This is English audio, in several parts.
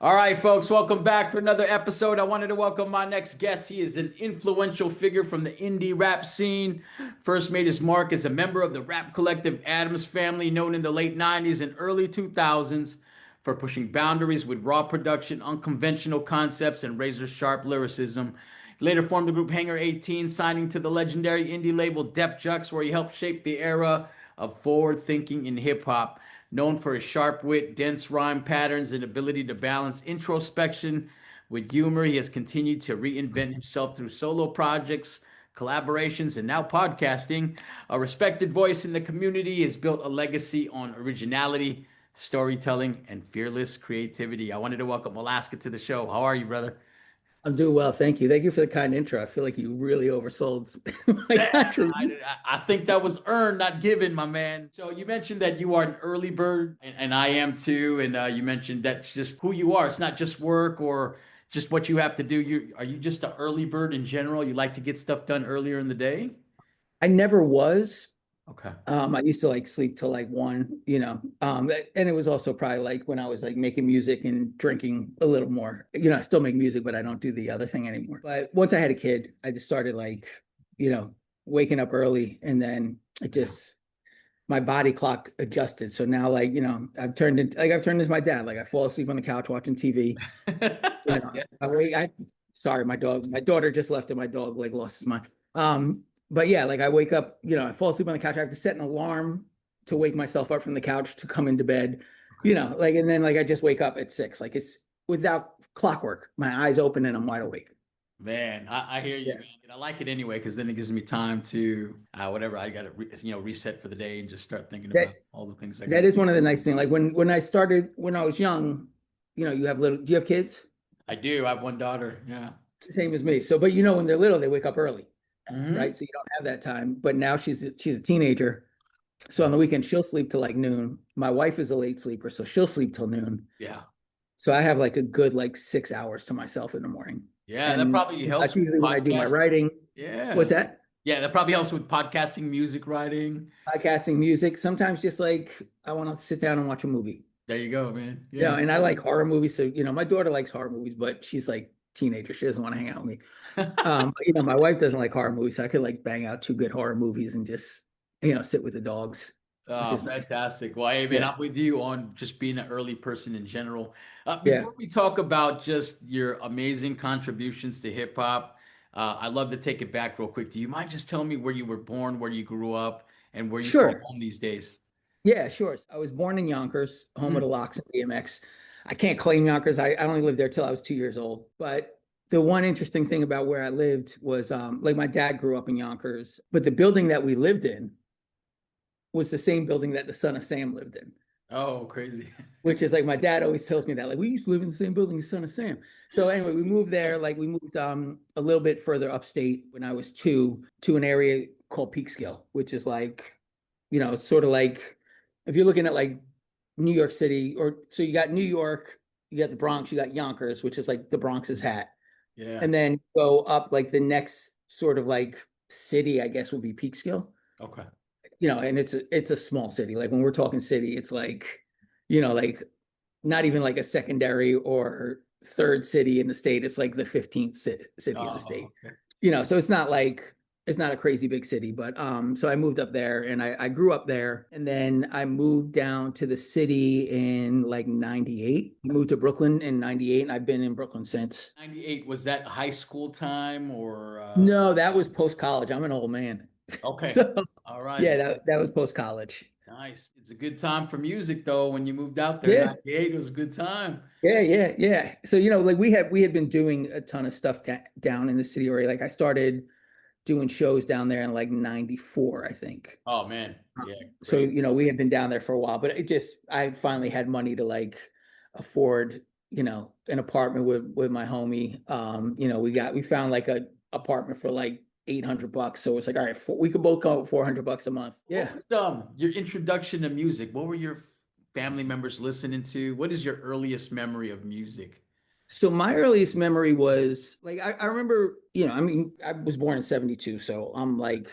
All right, folks, welcome back for another episode. I wanted to welcome my next guest. He is an influential figure from the indie rap scene. First made his mark as a member of the rap collective Adams Family, known in the late 90s and early 2000s for pushing boundaries with raw production, unconventional concepts, and razor sharp lyricism. He later formed the group Hangar 18, signing to the legendary indie label Def Jux, where he helped shape the era of forward thinking in hip hop. Known for his sharp wit, dense rhyme patterns, and ability to balance introspection with humor, he has continued to reinvent himself through solo projects, collaborations, and now podcasting. A respected voice in the community, he has built a legacy on originality, storytelling, and fearless creativity. I wanted to welcome Alaska to the show. How are you, brother? I'm doing well, thank you. Thank you for the kind intro. I feel like you really oversold my Man, contribution. I think that was earned, not given, my man. So you mentioned that you are an early bird, and I am too. And you mentioned that's just who you are. It's not just work or just what you have to do. Are you just an early bird in general? You like to get stuff done earlier in the day? I never was. Okay. I used to like sleep till like 1, and it was also probably like when I was like making music and drinking a little more. I still make music, but I don't do the other thing anymore. But once I had a kid, I just started like, you know, waking up early, and then it Yeah. just my body clock adjusted. So now, like, I've turned into my dad. Like I fall asleep on the couch watching TV. Yeah. I wait. Sorry, my daughter just left, and my dog like lost his mind. But yeah, like I wake up, I fall asleep on the couch. I have to set an alarm to wake myself up from the couch to come into bed, Okay. and then like I just wake up at 6. Like it's without clockwork. My eyes open and I'm wide awake. Man, I hear you, Yeah. man. And I like it anyway because then it gives me time to whatever I got to reset for the day and just start thinking That about all the things I got. that is one of the nice things. Like when I was young, you have do you have kids? I do. I have one daughter. Yeah. Same as me. So, but when they're little, they wake up early, Hmm. right? So you don't have that time. But now she's a teenager. So on the weekend, she'll sleep till like noon. My wife is a late sleeper, so she'll sleep till noon. Yeah. So I have like a good like 6 hours to myself in the morning. Yeah, that And probably helps that's with usually when I do my podcast. writing. Yeah. What's that? Yeah, that probably helps with podcasting, music writing. Podcasting, music. Sometimes just like I want to sit down and watch a movie. There you go, man. Yeah. And I like horror movies. So, my daughter likes horror movies, but she's like teenager. She doesn't want to hang out with me. But, my wife doesn't like horror movies. So I could like bang out two good horror movies and just, sit with the dogs, which Oh, is nice. fantastic. Well, hey, man, Yeah. I'm with you on just being an early person in general. Yeah. Before we talk about just your amazing contributions to hip hop, I'd love to take it back real quick. Do you mind just telling me where you were born, where you grew up, and where you call Sure. home these days? Yeah, sure. I was born in Yonkers, home of Mhm. the Locks and DMX. I can't claim Yonkers. I only lived there till I was 2 years old. But the one interesting thing about where I lived was like my dad grew up in Yonkers, but the building that we lived in was the same building that the son of Sam lived in, Oh, crazy. which is like my dad always tells me that like we used to live in the same building as son of Sam. So anyway, we moved there. Like we moved a little bit further upstate when I was 2 to an area called Peekskill, which is like, it's sort of like if you're looking at like New York City, or so you got New York, you got the Bronx, you got Yonkers, which is like the Bronx's hat. Yeah. And then go up like the next sort of like city, I guess, would be Peekskill. Okay. And it's a small city. Like when we're talking city, it's like, like not even like a secondary or third city in the state. It's like the 15th city in the Oh, state. okay. So it's not a crazy big city, but so I moved up there and I grew up there, and then I moved down to the city in like 98. I moved to Brooklyn in 98, and I've been in Brooklyn since. 98, was that high school time or No, that was post college. I'm an old man. okay. So All right, yeah, man. that was post college. Nice. It's a good time for music though. When you moved out there, Yeah. 98 was a good time. Yeah. So, like we had been doing a ton of stuff down in the city area. Like I started doing shows down there in like 94, I think. Oh man. Yeah, So, great. we had been down there for a while, but I finally had money to like afford, an apartment with my homie. We found like a apartment for like $800. So it's like, all right, we could both go $400 a month. Yeah. What was your introduction to music? What were your family members listening to? What is your earliest memory of music? So my earliest memory was like I remember, I mean, I was born in 72, so I'm like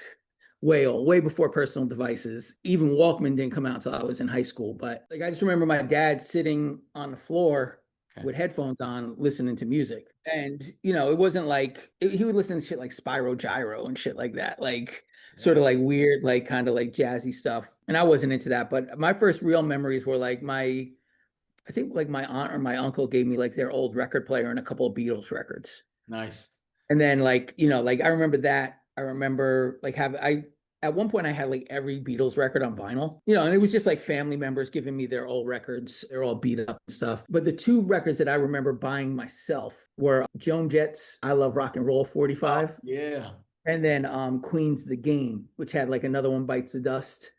way old, way before personal devices. Even Walkman didn't come out until I was in high school. But like I just remember my dad sitting on the floor Okay. with headphones on listening to music. And, you know, it wasn't like he would listen to shit like Spyro Gyro and shit like that, like sort Yeah. of like weird, like kind of like jazzy stuff. And I wasn't into that. But my first real memories were like I think like my aunt or my uncle gave me like their old record player and a couple of Beatles records. Nice. And then like, you know, like I remember that. I remember like I at one point I had like every Beatles record on vinyl, you know, and it was just like family members giving me their old records. They're all beat up and stuff. But the two records that I remember buying myself were Joan Jett's I Love Rock and Roll Oh, 45 yeah. and then Queen's The Game, which had like Another One Bites the Dust,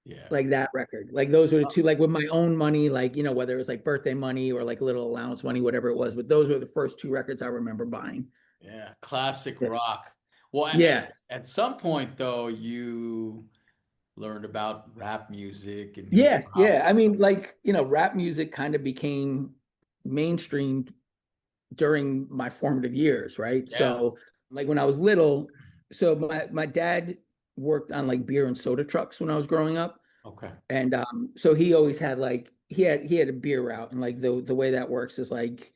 Yeah. like that record. Like those were the Oh, two, like with my own money, like, you know, whether it was like birthday money or like a little allowance money, whatever it was. But those were the first two records I remember buying. yeah. Classic Yeah. rock. Well, Yeah. at some point though, you learned about rap music and hip Yeah, hop. yeah. I mean, like, you know, rap music kind of became mainstream during my formative years, right? Yeah. So, like when I was little, so my dad worked on like beer and soda trucks when I was growing up. Okay. And so he always had like he had a beer route and like the way that works is like,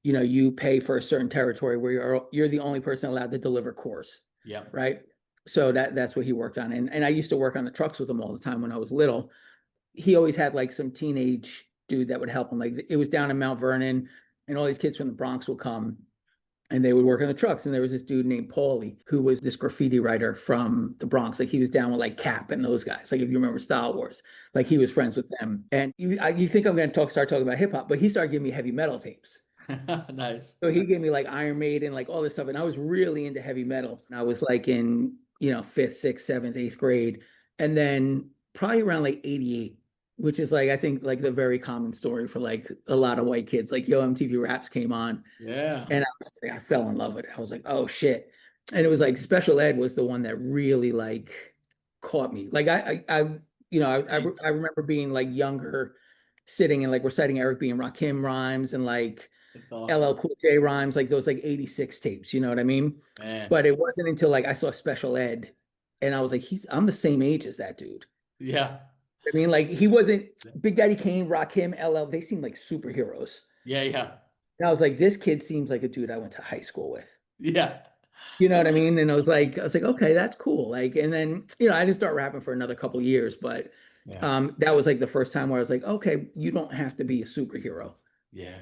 you know, you pay for a certain territory where you're the only person allowed to deliver course, Yep. right? So that's what he worked on. And I used to work on the trucks with him all the time when I was little. He always had like some teenage dude that would help him. Like it was down in Mount Vernon, and all these kids from the Bronx would come and they would work on the trucks. And there was this dude named Paulie who was this graffiti writer from the Bronx. Like he was down with like Cap and those guys. Like if you remember Star Wars, like he was friends with them. And you think I'm going to start talking about hip hop, but he started giving me heavy metal tapes. Nice. So he gave me like Iron Maiden, like all this stuff. And I was really into heavy metal. And I was like in, you know, fifth, sixth, seventh, eighth grade. And then probably around like 88, which is like, I think like the very common story for like a lot of white kids, like Yo MTV Raps came on Yeah. and I fell in love with it. I was like, oh shit. And it was like special ed was the one that really like caught me. Like you know, Thanks. I remember being like younger, sitting and like reciting Eric B. and Rakim rhymes and like That's awesome. LL Cool J rhymes, like those like 86 tapes, you know what I mean? Man. But it wasn't until like I saw special ed and I was like, I'm the same age as that dude. Yeah. I mean, like he wasn't Big Daddy Kane, Rakim, LL, they seemed like superheroes. Yeah. Yeah. And I was like, this kid seems like a dude I went to high school with. Yeah. You know what I mean? And I was like, okay, that's cool. Like, and then, you know, I didn't start rapping for another couple years, but Yeah. that was like the first time where I was like, okay, you don't have to be a superhero Yeah.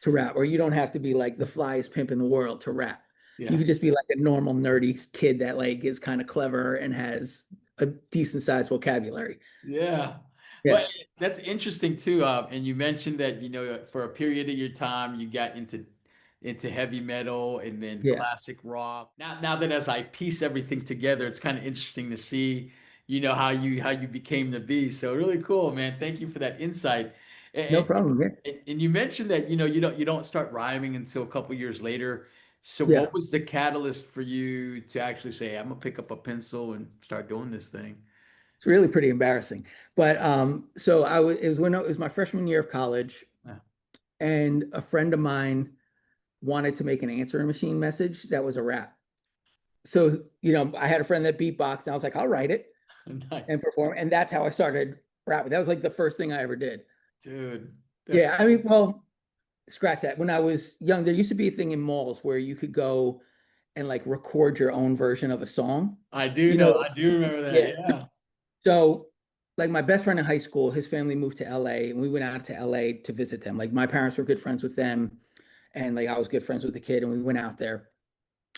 to rap, or you don't have to be like the flyest pimp in the world to rap. You Yeah. could just be like a normal nerdy kid that like is kind of clever and has a decent sized vocabulary. Yeah. Yeah. Well, that's interesting too. And you mentioned that, for a period of your time, you got into heavy metal and then Yeah. classic rock. Now that as I piece everything together, it's kind of interesting to see, how you became the beast. So really cool, man. Thank you for that insight. No And, problem. Yeah. and you mentioned that, you don't start rhyming until a couple years later. So Yeah. what was the catalyst for you to actually say, I'm gonna pick up a pencil and start doing this thing? It's really pretty embarrassing. But so it was when it was my freshman year of college, Yeah. and a friend of mine wanted to make an answering machine message that was a rap. So, you know, I had a friend that beatboxed, and I was like, I'll write it Nice. and perform. And that's how I started rapping. That was like the first thing I ever did. Dude, that's Yeah, I mean, well, scratch that. When I was young, there used to be a thing in malls where you could go and like record your own version of a song. I do You know, know. I do remember that. yeah. Yeah. So, like my best friend in high school, his family moved to LA, and we went out to LA to visit them. Like my parents were good friends with them, and like I was good friends with the kid, and we went out there.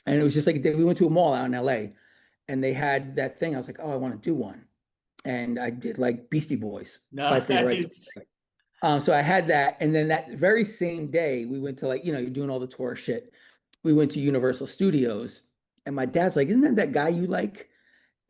And it was just like we went to a mall out in LA, and they had that thing. I was like, oh, I want to do one. And I did like Beastie Boys, Fight for Your Right to Nice. Play. So I had that. And then that very same day, we went to like, you know, you're doing all the tour shit. We went to Universal Studios, and my dad's like, isn't that guy you like?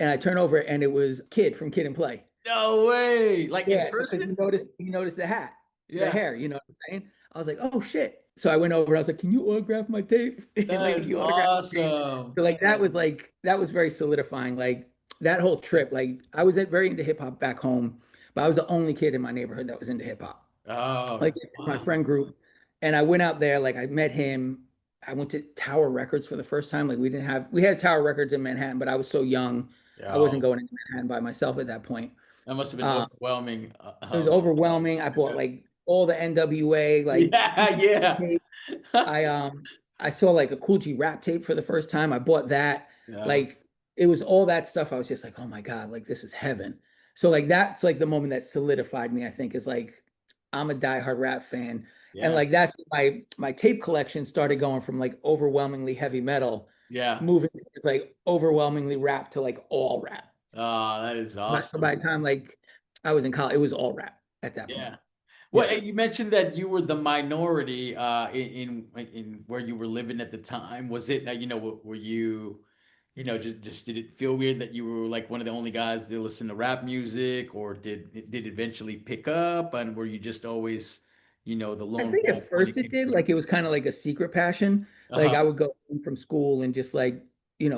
And I turn over, and it was Kid from Kid and Play. No way. Like in Yeah, because person? you noticed the hat, the Yeah. hair, you know what I'm saying? I was like, oh shit. So I went over, I was like, can you autograph my tape? And That like is he autographed my tape. awesome. So that was very solidifying. Like that whole trip, like I was very into hip hop back home, but I was the only kid in my neighborhood that was into hip hop. Oh, Like my wow. friend group. And I went out there, like I met him. I went to Tower Records for the first time. Like we had Tower Records in Manhattan, but I was so young, I Yeah. wasn't going into Manhattan by myself at that point. That must have been Um, overwhelming. it was overwhelming. I bought Yeah. like all the NWA, like Yeah, yeah. tape. I I saw like a Cool G rap tape for the first time. I bought that. Yeah, Like it was all that stuff. I was just like, oh my God, like this is heaven. So like that's like the moment that solidified me, I think, is like I'm a diehard rap fan. And yeah, like that's when my tape collection started going from like overwhelmingly heavy metal, yeah. moving it's like overwhelmingly rap to like all rap. Oh, that is So awesome. by the time like I was in college, it was all rap at that point. Yeah. Well, Yeah. and you mentioned that you were the minority in where you were living at the time. Was it, were you, just did it feel weird that you were like one of the only guys that listen to rap music, or did it eventually pick up, and were you just always, the I lone think wolf at when it first it came did, to? like it was kind of like a secret passion. Like Uh-huh. I would go home from school and just like,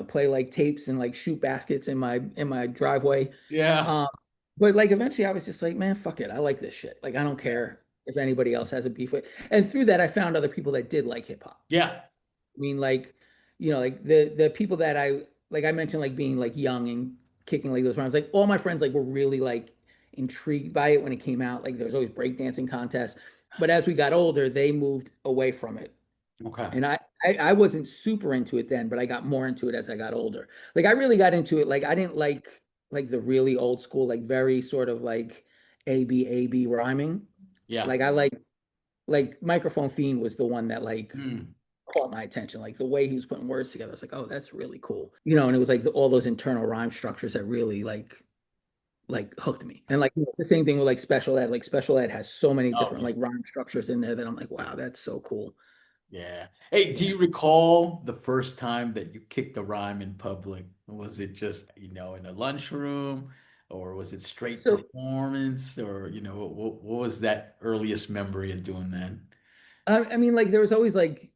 play like tapes and like shoot baskets in my driveway. Yeah. Um, but like eventually I was just like, man, fuck it. I like this shit. Like I don't Yeah. care if anybody else has a beef with. And through that I found other people that did like hip hop. Yeah. I mean, like, like the people that I mentioned, like being like young and kicking like those rounds, like all my friends like were really like intrigued by it when it came out. Like there was always breakdancing contests. But as we got older, they moved away from it. Okay. And I wasn't super into it then, but I got more into it as I got older. Like I really got into it. Like I didn't like the really old school, like very sort of like A B rhyming. Yeah. Like I liked like Microphone Fiend was the one that like Hmm. caught my attention. Like the way he was putting words together, I was like, oh, that's really cool. And it was like all those internal rhyme structures that really like hooked me. And like it's the same thing with like special ed. Like special ed has so many Oh, different yeah. like rhyme structures in there that I'm like, wow, that's so cool. Yeah. Hey, do Yeah. you recall the first time that you kicked a rhyme in public? Was it just, in a lunchroom, or was it straight So performance, or, what was that earliest memory of doing that? I mean, like there was always like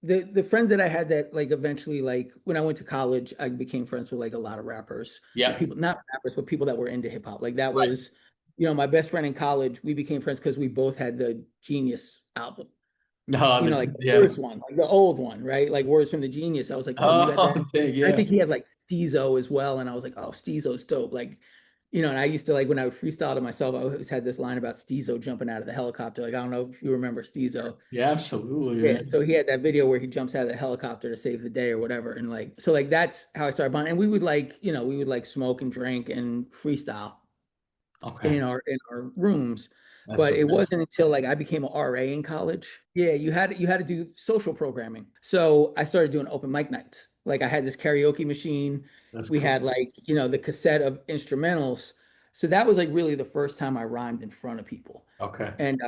the friends that I had that like eventually like when I went to college, I became friends with like a lot of rappers or Yeah. people not rappers, but people that were into hip hop. Like that Right. was, my best friend in college. We became friends because we both had the Genius album. No, Like the yeah. first one, like the old one, right? Like Words from the Genius. I was like, oh, you had that. Oh, dang, I yeah. think he had like Steezo as well. And I was like, oh, Steezo's dope. Like, and I used to like when I would freestyle to myself, I always had this line about Steezo jumping out of the helicopter. Like, I don't know if you remember Steezo. Yeah, absolutely, Yeah. man. So he had that video where he jumps out of the helicopter to save the day or whatever. And like, so like that's how I started bonding. And we would like, we would like smoke and drink and freestyle Okay. in our rooms. That's But the it best. wasn't until like I became an RA in college. Yeah, you had to do social programming. So I started doing open mic nights. Like I had this karaoke machine. That's We cool. had like, the cassette of instrumentals. So that was like really the first time I rhymed in front of people. Okay. And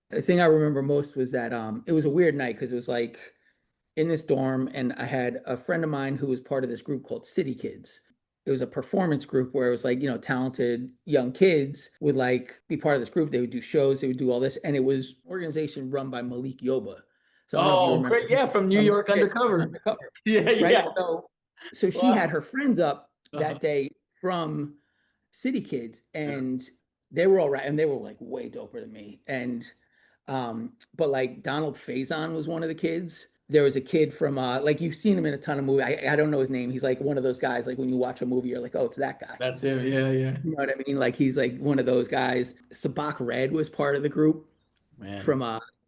the thing I remember most was that it was a weird night because it was like in this dorm, and I had a friend of mine who was part of this group called City Kids. It was a performance group where it was like, talented young kids would like be part of this group. They would do shows, they would do all this, and it was an organization run by Malik Yoba. So I don't know if you Oh, remember great. Yeah, from New from York yeah, New York Undercover. Undercover, Yeah, right? yeah. So she had Wow. her friends up Uh-huh. that day from City Kids, and they were all right, and they were like way doper than me. And but like Donald Faison was one of the kids. There was a kid from like you've seen him in a ton of movies. I don't know his name. He's like one of those guys, like when you watch a movie, you're like, oh, it's that guy. That's it. Yeah, yeah. You know what I mean? Like he's like one of those guys. Sabak Red was part of the group Man, from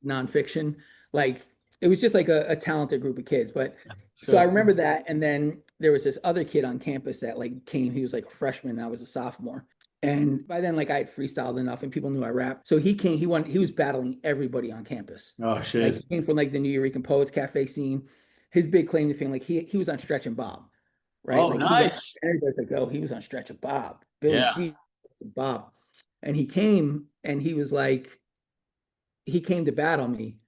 nonfiction. Like it was just like a talented group of kids. But so I so remember that. And then there was this other kid on campus that like came. He was like a freshman. And I was a sophomore. And by then, like I had freestyled enough and people knew I rapped. So he came, he was battling everybody on campus. oh Like shit. he came from like the New Eurekan Poets Cafe scene. His big claim to fame, like he was on Stretch and Bob, right? Oh, Like he got nice. everybody's like, oh, he was on Stretch and Bob, Billy Yeah. G, Bob. And he came and he was like, he came to battle me,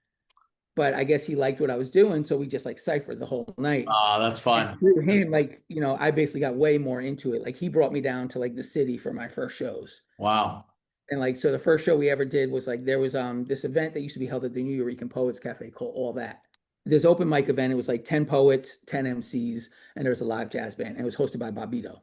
but I guess he liked what I was doing. So we just like ciphered the whole night. Ah, that's And fun. through That's him, fun. like, I basically got way more into it. Like he brought me down to like the city for my first shows. Wow. And like so the first show we ever did was like there was this event that used to be held at the New Eurekan Poets Cafe called All That. This open mic event, it was like 10 poets, 10 MCs, and there was a live jazz band. And it was hosted by Bobito.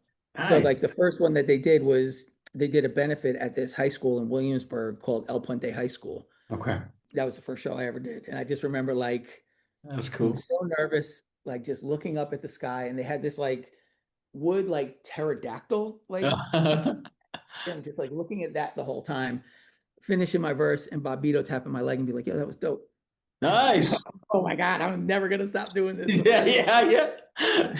So like Nice. the first one that they did was they did a benefit at this high school in Williamsburg called El Puente High School. Okay. That was the first show I ever did. And I just remember like That's being cool. so nervous, like just looking up at the sky, and they had this like wood like pterodactyl like and just like looking at that the whole time. finishing my verse and Bobito tapping my leg and be like, yo, that was dope. And I'm like, Nice. oh my God, I'm never gonna stop doing this. Yeah, yeah, yeah.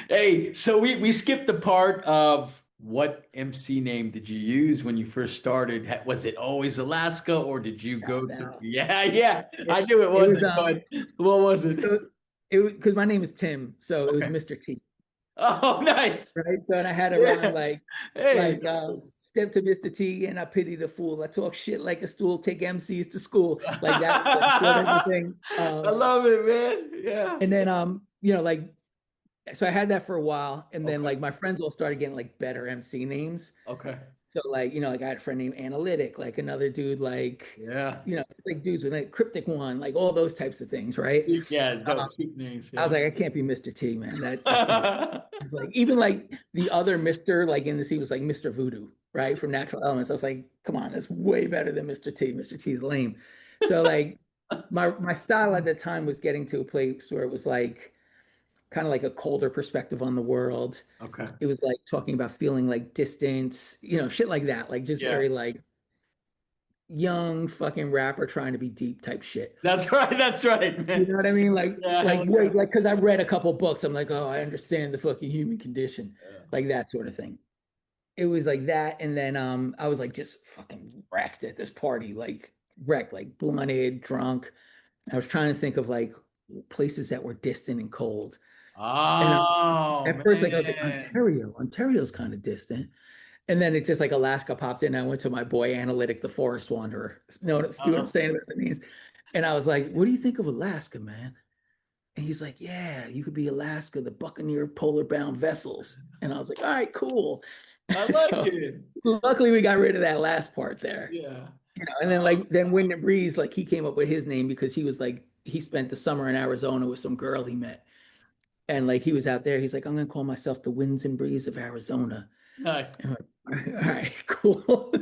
Hey, so we skipped the part of what MC name did you use when you first started? Was it always Alaska or did you No, go through? no. Yeah, yeah. I knew it It was wasn't, but what was it? so it was because my name is Tim, so it was Okay. Mr. T, Oh, nice. right? So and I had to rhyme Yeah. Hey, like that's cool. step to Mr. T and I pity the fool. I talk shit like a stool, take MCs to school. Like that was like sort of the I thing. love it, man. Yeah. And then like so I had that for a while, and then Okay. like my friends all started getting like better MC names. Okay. So like, like I had a friend named Analytic, like another dude, like, Yeah. it's like dudes with like Cryptic One, like all those types of things, right? Yeah, Um, dope. Cheap names. I was Yeah. like, I can't be Mr. T, man. That I can't. It's like even like the other Mr. like in the scene was like Mr. Voodoo, right? From Natural Elements. I was like, come on, that's way better than Mr. T. Mr. T is lame. So like my style at the time was getting to a place where it was like kind of like a colder perspective on the world. Okay. It was like talking about feeling like distance, shit like that. Like just Yeah. very like young fucking rapper trying to be deep type shit. That's right. That's right, You man. know what I mean? Yeah, Like hell yeah. wait, like because I read a couple books, I'm like, oh, I understand the fucking human condition, like that sort of thing. It was like that, and then I was like just fucking wrecked at this party, like wrecked, like blunted, drunk. I was trying to think of like places that were distant and cold. And Oh, at first, like I was like, man. Ontario's kind of distant. And then it's just like Alaska popped in. I went to my boy Analytic, the Forest Wanderer. No, see what I'm Uh-huh. saying about the names? And I was like, what do you think of Alaska, man? And he's like, yeah, you could be Alaska, the Buccaneer polar bound vessels. And I was like, all right, cool. I like So it. luckily we got rid of that last part there. Yeah. And then like then Wind and Breeze, like he came up with his name because he was like he spent the summer in Arizona with some girl he met. And like he was out there, he's like, I'm gonna call myself the Winds and Breeze of Arizona. Nice. And I'm like, all right, cool.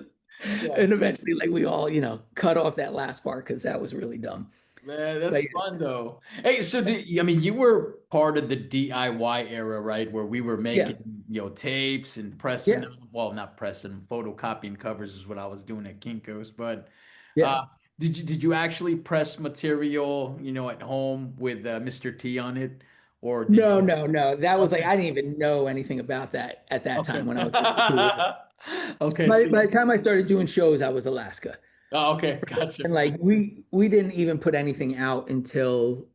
Yeah. And eventually, like we all, cut off that last part because that was really dumb. Man, that's But fun though. Hey, so I mean, you were part of the DIY era, right? Where we were yeah, making, tapes and pressing yeah, them. Well, not pressing them, photocopying covers is what I was doing at Kinko's. But yeah. did you actually press material, at home with Mr. T on it, or did No, you? no, no. That was like Okay, I didn't even know anything about that at that okay, time when I was Mr. T. okay. By See, the time I started doing shows, I was Alaska. oh, okay, gotcha. And like we didn't even put anything out until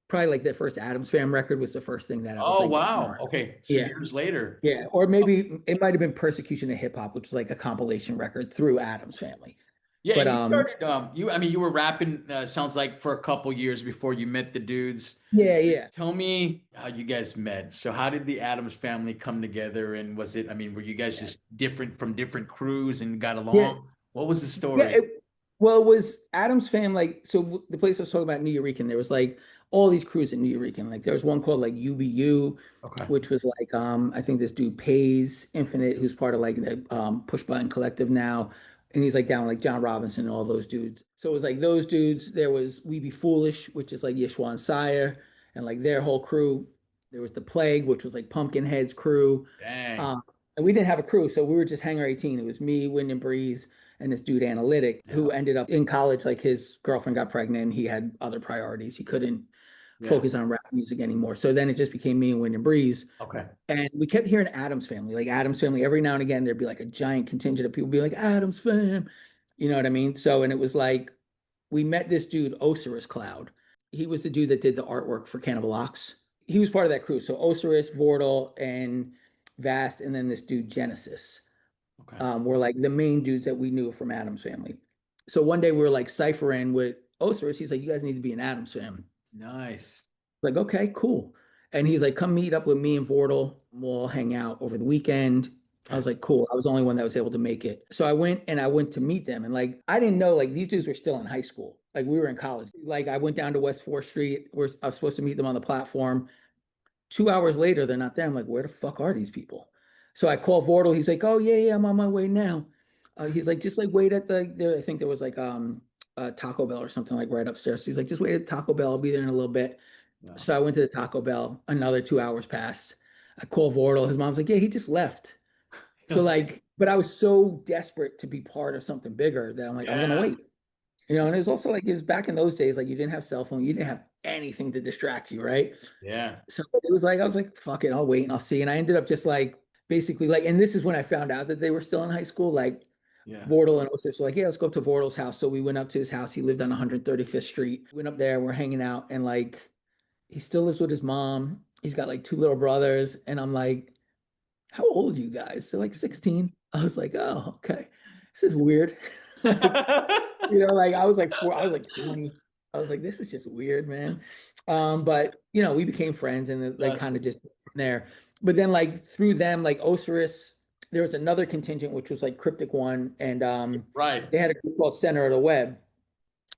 probably like the first Adams Fam record was the first thing that I was Oh like, wow. Okay, so yeah, years later. yeah. Or maybe it might have been Persecution of Hip Hop, which was like a compilation record through Adams Family. Yeah, But and you started I mean you were rapping sounds like for a couple years before you met the dudes. yeah, yeah. Tell me how you guys met. So how did the Adams family come together and was it I mean were you guys just different from different crews and got Yeah, along? What was the yeah. story? Well, it was Adam's Fam. Like, so the place I was talking about, New Eurekan, there was like all these crews in New Eurekan. Like, there was one called like UBU, Okay. which was like, I think this dude Pays Infinite, who's part of like the Push Button Collective now. And he's like down with, like John Robinson and all those dudes. So it was like those dudes. There was We Be Foolish, which is like Yishwan Sire and like their whole crew. There was The Plague, which was like Pumpkinhead's crew. Dang. Uh, and we didn't have a crew. So we were just Hangar 18. It was me, Wind and Breeze, and this dude Analytic Yeah. who ended up in college, like his girlfriend got pregnant and he had other priorities. He couldn't Yeah. focus on rap music anymore. So then it just became me and Wind and Breeze. Okay. And we kept hearing Adams Family, like Adams Family. Every now and again, there'd be like a giant contingent of people be like, Adams Fam. You know what I mean? So, and it was like, we met this dude, Osiris Cloud. He was the dude that did the artwork for Cannibal Ox. He was part of that crew. So Osiris, Vortal, and Vast, and then this dude, Genesis, Okay. were like the main dudes that we knew from Adams Family. So one day we were like ciphering with Osiris. He's like, you guys need to be an Adams Family. Nice. Like, okay, cool. And he's like, come meet up with me and Vortal. We'll hang out over the weekend. I Okay. was like, cool. I was the only one that was able to make it. So I went to meet them. And like, I didn't know like these dudes were still in high school. Like we were in college. Like I went down to West 4th Street. I was supposed to meet them on the platform. 2 hours later, they're not there. I'm like, where the fuck are these people? So I call Vortal. He's like, oh yeah, yeah, I'm on my way now. He's like, just like wait at there. I think there was like a Taco Bell or something like right upstairs. So he's like, just wait at Taco Bell. I'll be there in a little bit. Yeah. So I went to the Taco Bell. Another 2 hours passed. I call Vortal. His mom's like, yeah, he just left. So like but I was so desperate to be part of something bigger that I'm like, I'm gonna Yeah. wait. And it was also like it was back in those days, like you didn't have cell phone, you didn't have anything to distract you, right? Yeah. So it was like I was like, fuck it, I'll wait and I'll see. And I ended up just like basically like, and this is when I found out that they were still in high school, like Yeah. Vordel and Oster. So like, yeah, let's go up to Vordel's house. So we went up to his house. He lived on 135th Street. Went up there, we're hanging out, and like he still lives with his mom. He's got like two little brothers, and I'm like, how old are you guys? They're like 16. I was like, oh, okay. This is weird. Like, like I was like I was like 20. I was like, this is just weird, man. But we became friends and like That's kind of just from there. But then like through them, like Osiris, there was another contingent which was like Cryptic One, and right. they had a group called Center of the Web.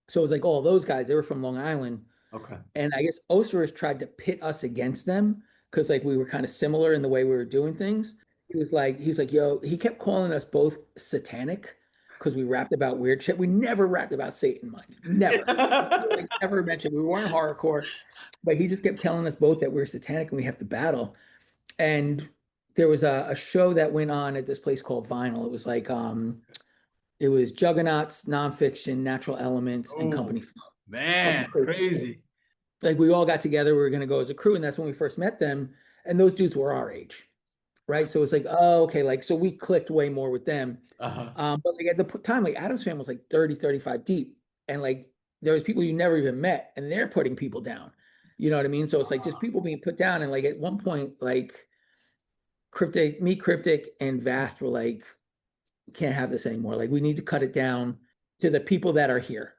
So it was like all those guys, they were from Long Island. Okay. And I guess Osiris tried to pit us against them because like we were kind of similar in the way we were doing things. He's like, yo, he kept calling us both satanic because we rapped about weird shit. We never rapped about Satan, mind you. Never. Like never mentioned. We weren't horrorcore, but he just kept telling us both that we're satanic and we have to battle. And there was a show that went on at this place called Vinyl. It was like it was Juggernauts, Nonfiction, Natural Elements, and Oh, Company Flow. Fucking man, crazy. crazy. Like we all got together, we were gonna go as a crew, and that's when we first met them. And those dudes were our age, right? So it's like, oh, okay, like so we clicked way more with them. Uh-huh. But like at the time, like Adam's Family was like 30, 35 deep, and like there was people you never even met, and they're putting people down. You know what I mean? So it's like just people being put down, and like at one point, like Cryptic, and Vast were like, we can't have this anymore. Like we need to cut it down to the people that are here.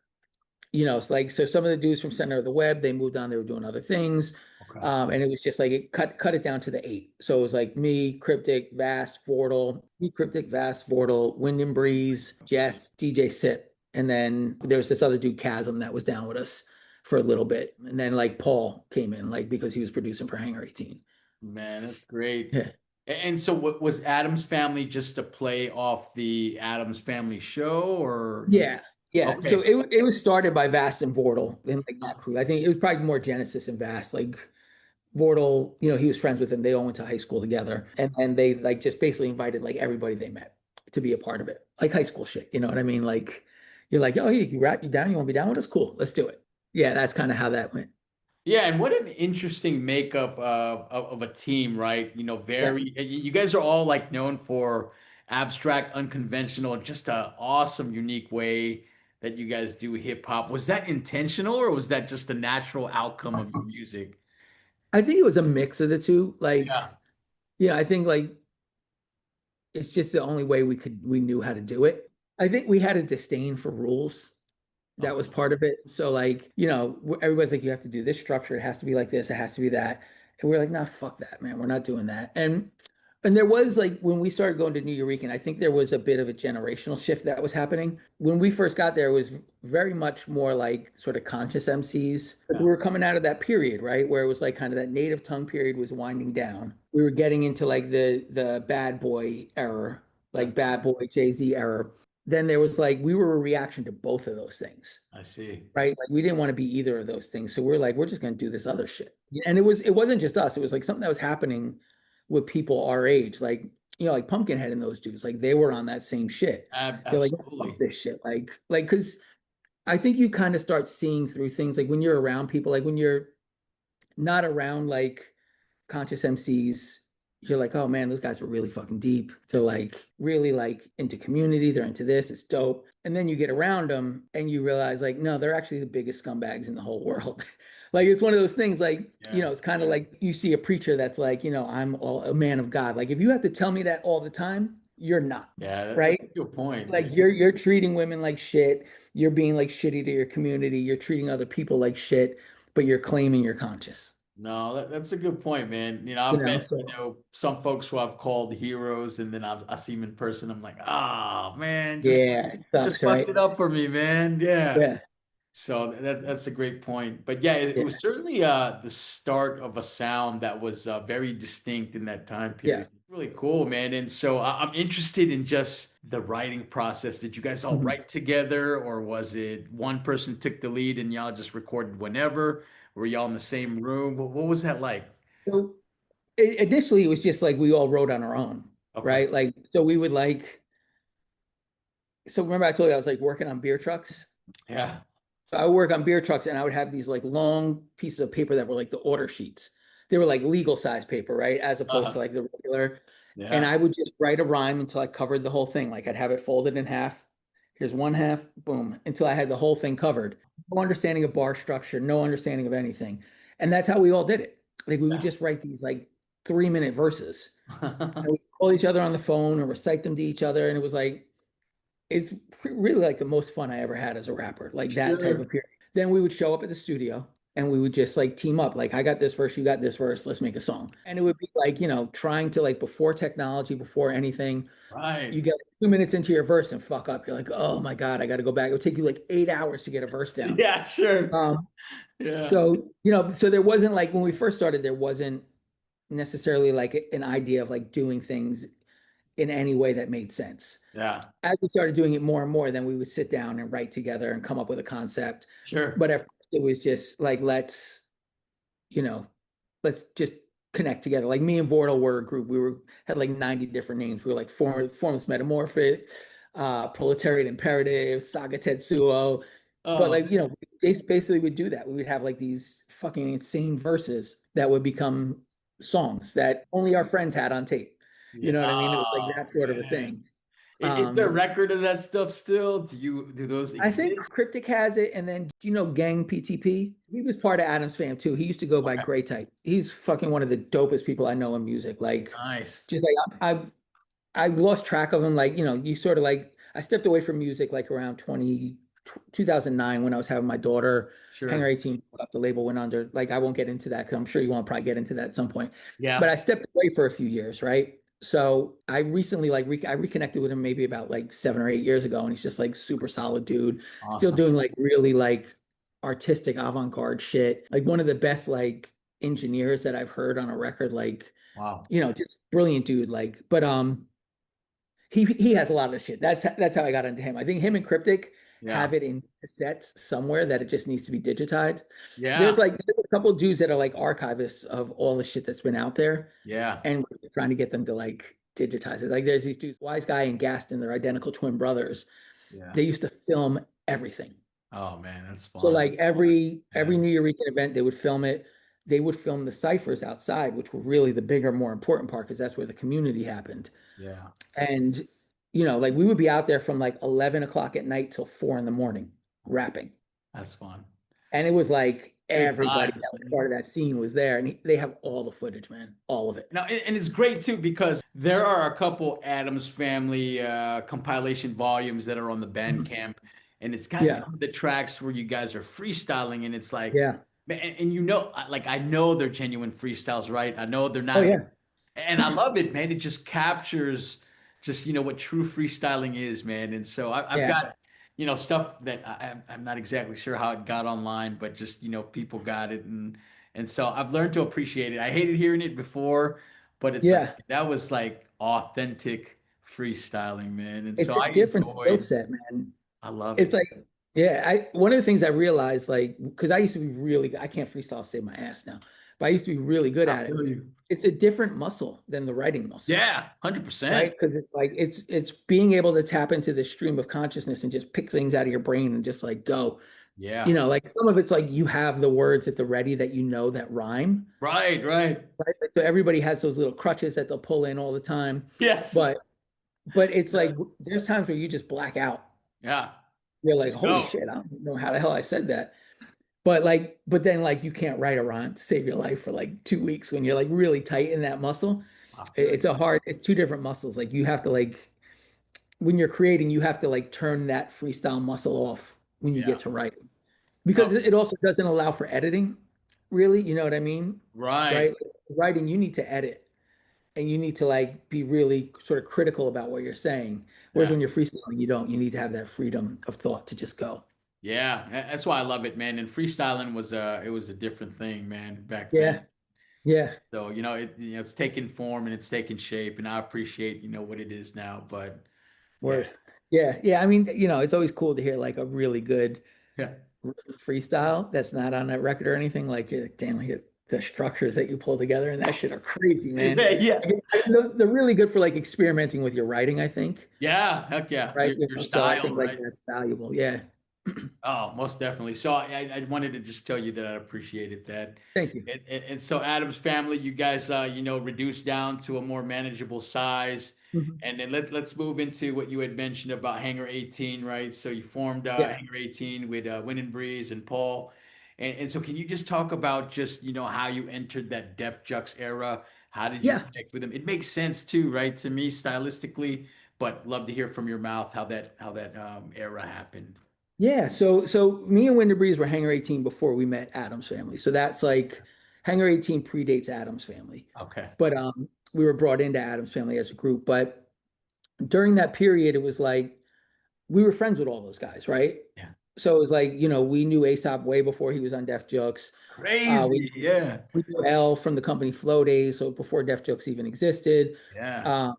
It's like so some of the dudes from Center of the Web, they moved on, they were doing other things. Okay. And it was just like it cut it down to the eight. So it was like me, Cryptic, Vast, Vortal, me, Cryptic, Vast, Vortal, Wind and Breeze, Jess, DJ Sip. And then there's this other dude, Chasm, that was down with us for a little bit. And then like Paul came in, like because he was producing for Hangar 18. Man, that's great. Yeah. And so what was Adam's Family just a play off the Adam's Family show or Yeah. Yeah. So okay. it was started by Vast and Vortal and like that crew. I think it was probably more Genesis and Vast. Like Vordel, he was friends with him. They all went to high school together. And then they like just basically invited like everybody they met to be a part of it. Like high school shit. You know what I mean? Like you're like, oh, you rap you down, you want to be down with us? Cool, let's do it. Yeah, that's kind of how that went. Yeah, and what an interesting makeup of a team, right? Yeah. Very, you guys are all like known for abstract, unconventional, just a awesome, unique way that you guys do hip hop. Was that intentional or was that just a natural outcome of your music? I think it was a mix of the two. Like, Yeah. I think like it's just the only way we knew how to do it. I think we had a disdain for rules. That was Okay. part of it. So like, everybody's like, you have to do this structure. It has to be like this. It has to be that. And we're like, nah, fuck that, man. We're not doing that. And there was like when we started going to New Eurekan, I think there was a bit of a generational shift that was happening. When we first got there, it was very much more like sort of conscious MCs. We Yeah. were coming out of that period, right? Where it was like kind of that native tongue period was winding down. We were getting into like the bad boy era, Yeah. like bad boy Jay-Z era. Then there was like we were a reaction to both of those things, I see. right? Like we didn't want to be either of those things. So we're like, we're just gonna do this other shit. And it wasn't just us, it was like something that was happening with people our age, like like Pumpkinhead and those dudes, like they were on that same shit. They're like, "Oh, fuck Absolutely. this shit. Like, because I think you kind of start seeing through things like when you're around people, like when you're not around like conscious MCs, you're like, oh man, those guys are really fucking deep. They're like really like into community. They're into this. It's dope. And then you get around them and you realize like, no, they're actually the biggest scumbags in the whole world. Like it's one of those things like, Yeah. it's kind of like you see a preacher that's like, a man of God. Like if you have to tell me that all the time, you're not, Yeah, that's right? a good point. Like you're treating women like shit. You're being like shitty to your community. You're treating other people like shit, but you're claiming you're conscious. No, that's a good point, man. I've met, So some folks who I've called heroes, and then I see them in person. I'm like, oh man, yeah, it just sucks, fucked right? it up for me, man. Yeah. Yeah, So that's a great point. But yeah, it yeah, was certainly the start of a sound that was very distinct in that time yeah. period. Really cool, man. And so I'm interested in just the writing process. Did you guys all Mhm. write together, or was it one person took the lead and y'all just recorded whenever? Were y'all in the same room? What was that like? So initially, it was just like we all wrote on our own. Okay. right? Like, so we would like, so remember I told you I was like working on beer trucks. Yeah. So I would work on beer trucks and I would have these like long pieces of paper that were like the order sheets. They were like legal size paper, right? As opposed to Uh, like the regular. And yeah. I would just write a rhyme until I covered the whole thing. Like I'd have it folded in half. Here's one half, boom, until I had the whole thing covered. No understanding of bar structure, no understanding of anything. And that's how we all did it. Like we would just write these like 3-minute verses and we call each other on the phone or recite them to each other. And it was like, it's really like the most fun I ever had as a rapper, like that type Sure. of period. Then we would show up at the studio and we would just like team up. Like, I got this verse, you got this verse, let's make a song. And it would be like, trying to like before technology, before anything, you Right. get like 2 minutes into your verse and fuck up. You're like, oh my God, I got to go back. It would take you like 8 hours to get a verse down. Yeah, sure. Um, Yeah. so there wasn't like when we first started, there wasn't necessarily like an idea of like doing things in any way that made sense. Yeah. As we started doing it more and more, then we would sit down and write together and come up with a concept. Sure. But at first it was just like, you know, let's just connect together. Like me and Vortal were a group. Had like 90 different names. We were like Formless Metamorphic, Proletariat Imperative, Saga Tetsuo. But Oh, like, they basically would do that. We would have like these fucking insane verses that would become songs that only our friends had on tape. yeah. You know what I mean? It was like Oh, that sort of a man. thing. Is there a Um, record of that stuff still? Do those I think exist? Cryptic has it, and then do you know Gang PTP? He was part of Adam's fam too. He used to go by Okay. Gray Type. He's fucking one of the dopest people I know in music. Like, Nice. just like I lost track of him. Like, you sort of like I stepped away from music like around 2009 when I was having my daughter. Hangar Sure. 18 up, the label went under. Like, I won't get into that because I'm sure you want to probably get into that at some point. But Yeah. I stepped away for a few years, right? So I recently I reconnected with him maybe about like 7 or 8 years ago, and he's just like super solid dude. Still Awesome. doing like really like artistic avant-garde shit. Like one of the best like engineers that I've heard on a record. Like, Wow. just brilliant dude. Like, but he has a lot of this shit. That's how I got into him. I think him and Cryptic Yeah. have it in cassettes somewhere that it just needs to be digitized. Yeah. There's a couple of dudes that are like archivists of all the shit that's been out there, Yeah. and we're trying to get them to like digitize it. Like there's these dudes, Wise Guy and Gaston, they're identical twin brothers. Yeah. They used to film everything. Oh man, that's So fun. like every Yeah. New Year weekend event, they would film it. They would film the ciphers outside, which were really the bigger, more important part because that's where the community happened. Yeah. And, like we would be out there from like 11 o'clock at night till 4 in the morning rapping. That's fun. And it was like Good everybody times, that was man. part of that scene was there. And they have all the footage, man, all of it. Now, and it's great too because there are a couple Adams Family compilation volumes that are on the Mhm. Bandcamp, and it's got Yeah. some of the tracks where you guys are freestyling, and it's like, Yeah. man, and like I know they're genuine freestyles, right? I know they're Oh, not, yeah. and I love it, man. It just captures just what true freestyling is, man. And so I've Yeah. got stuff that I'm not exactly sure how it got online, but just people got it, and so I've learned to appreciate it. I hated hearing it before, but it's like Yeah. that was like authentic freestyling, man. And so It's a I different skill enjoyed. set, man. I love It's it. like, yeah, one of the things I realized, like, because I used to be really good, I can't freestyle save my ass now, but I used to be really good I at it. feel you. It's a different muscle than the writing muscle, Yeah, right? 100%. Because it's like it's being able to tap into the stream of consciousness and just pick things out of your brain and just like go. Yeah. Like some of it's like you have the words at the ready that that rhyme, Right, right. right? So everybody has those little crutches that they'll pull in all the time. Yes. But it's Yeah. like there's times where you just black out. Yeah. You're like, Just holy go. shit, I don't know how the hell I said that. But then like you can't write a rhyme to save your life for like 2 weeks when you're like really tight in that muscle. I feel you. It's two different muscles. Like you have to like when you're creating, you have to like turn that freestyle muscle off when you Yeah. get to writing. No, Because it also doesn't allow for editing, really. You know what I mean? right. Right? Writing, you need to edit and you need to like be really sort of critical about what you're saying. Whereas Yeah. when you're freestyling, you don't. You need to have that freedom of thought to just go. Yeah. That's why I love it, man. And freestyling was it was a different thing, man, back then. Yeah. Yeah. So, it's taken form and it's taken shape, and I appreciate, what it is now. But yeah. Word. Yeah. Yeah. I mean, it's always cool to hear like a really good Yeah. written freestyle that's not on a record or anything. Like, you're like, damn, like the structures that you pull together and that shit are crazy, man. Yeah. They're really good for like experimenting with your writing, I think. Yeah, heck yeah. Right. Your So I style, think like right? that's valuable. Yeah. Oh, most definitely. So I wanted to just tell you that I appreciated that. Thank you. And so Adam's family, you guys, reduced down to a more manageable size. Mhm. And then let's move into what you had mentioned about Hangar 18, right? So you formed Yeah. Hangar 18 with Win and Breeze and Paul. And so can you just talk about just, how you entered that Def Jux era? How did you Yeah. connect with them? It makes sense too, right? To me, stylistically, but love to hear from your mouth how that era happened. Yeah. So me and Winter Breeze were Hangar 18 before we met Adam's family. So that's like Hangar 18 predates Adam's family. Okay. But we were brought into Adam's family as a group. But during that period, it was like we were friends with all those guys, right? Yeah. So it was like, we knew Aesop way before he was on Def Jux. We Crazy. Yeah. we knew L from the company Flow Days, so before Def Jux even existed. Yeah. Uh,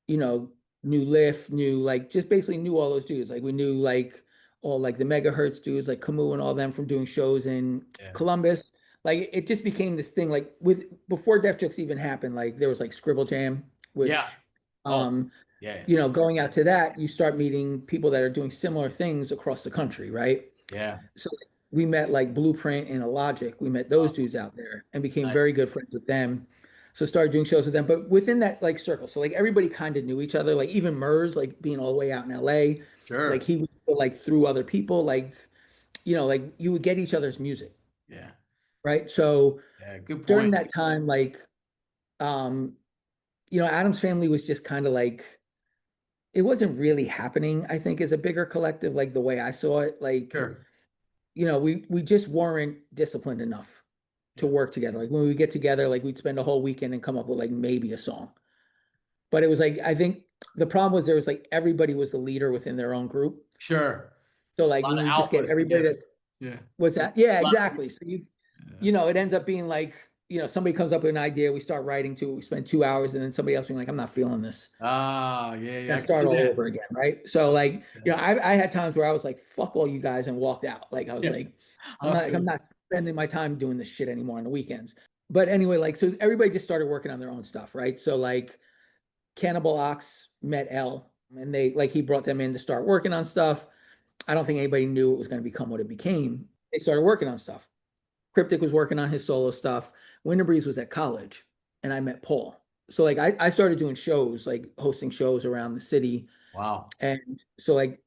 you know, knew Lift, knew like just basically knew all those dudes. Like we knew like all like the Megahertz dudes, like Camus and all them from doing shows in Yeah. Columbus. Like it just became this thing. Like with before Def Jux even happened, like there was like Scribble Jam, Yeah. which Oh, um, yeah. going out to that, you start meeting people that are doing similar things across the country, right? Yeah. So like, we met like Blueprint and Logic. We met those Oh, dudes out there and became very nice. good friends with them. So started doing shows with them, but within that like circle. So like everybody kind of knew each other. Like even Murs, like being all the way out in LA, like Sure. he was still, like through other people, like like you would get each other's music, Yeah. right? So Yeah. Good during point. that time, like um, Adam's family was just kind of like it wasn't really happening, I think, as a bigger collective, like the way I saw it. Like, Sure. we just weren't disciplined enough to Yeah. work together. Like when we get together, like we'd spend a whole weekend and come up with like maybe a song. But it was like I think the problem was there was like everybody was the leader within their own group. Sure. So A like lot when of you just get alphas everybody together. that Yeah. was that, yeah, A lot of, exactly. So it ends up being like, somebody comes up with an idea, we start writing to it, we spend 2 hours, and then somebody else being like, I'm not feeling this. yeah, yeah. And I can start see all that. over again, right? So like, I had times where I was like, fuck all you guys and walked out. Like I was Yeah. like, I'm I not feel I'm not spending my time doing this shit anymore on the weekends. But anyway, like so everybody just started working on their own stuff, right? So like Cannibal Ox met L and they like he brought them in to start working on stuff. I don't think anybody knew it was going to become what it became. They started working on stuff. Cryptic was working on his solo stuff. Winterbreeze was at college and I met Paul. So like I started doing shows, like hosting shows around the city. wow. And so like,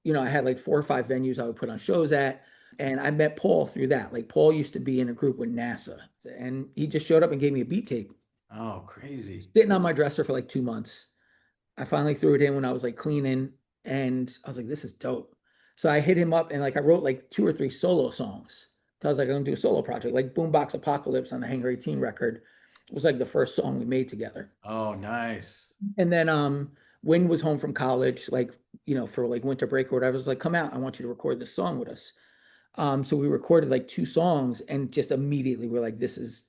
I had like 4 or 5 venues I would put on shows at. And I met Paul through that. Like Paul used to be in a group with NASA. And he just showed up and gave me a beat tape, Oh, crazy. sitting on my dresser for like 2 months. I finally threw it in when I was like cleaning and I was like, this is dope. So I hit him up and like I wrote like 2 or 3 solo songs. So I was like, I'm gonna do a solo project. Like Boombox Apocalypse on the Hangar 18 record was like the first song we made together. Oh, nice. And then Win was home from college, like, for like winter break or whatever. It was like, come out, I want you to record this song with us. So we recorded like 2 songs and just immediately we're like, this is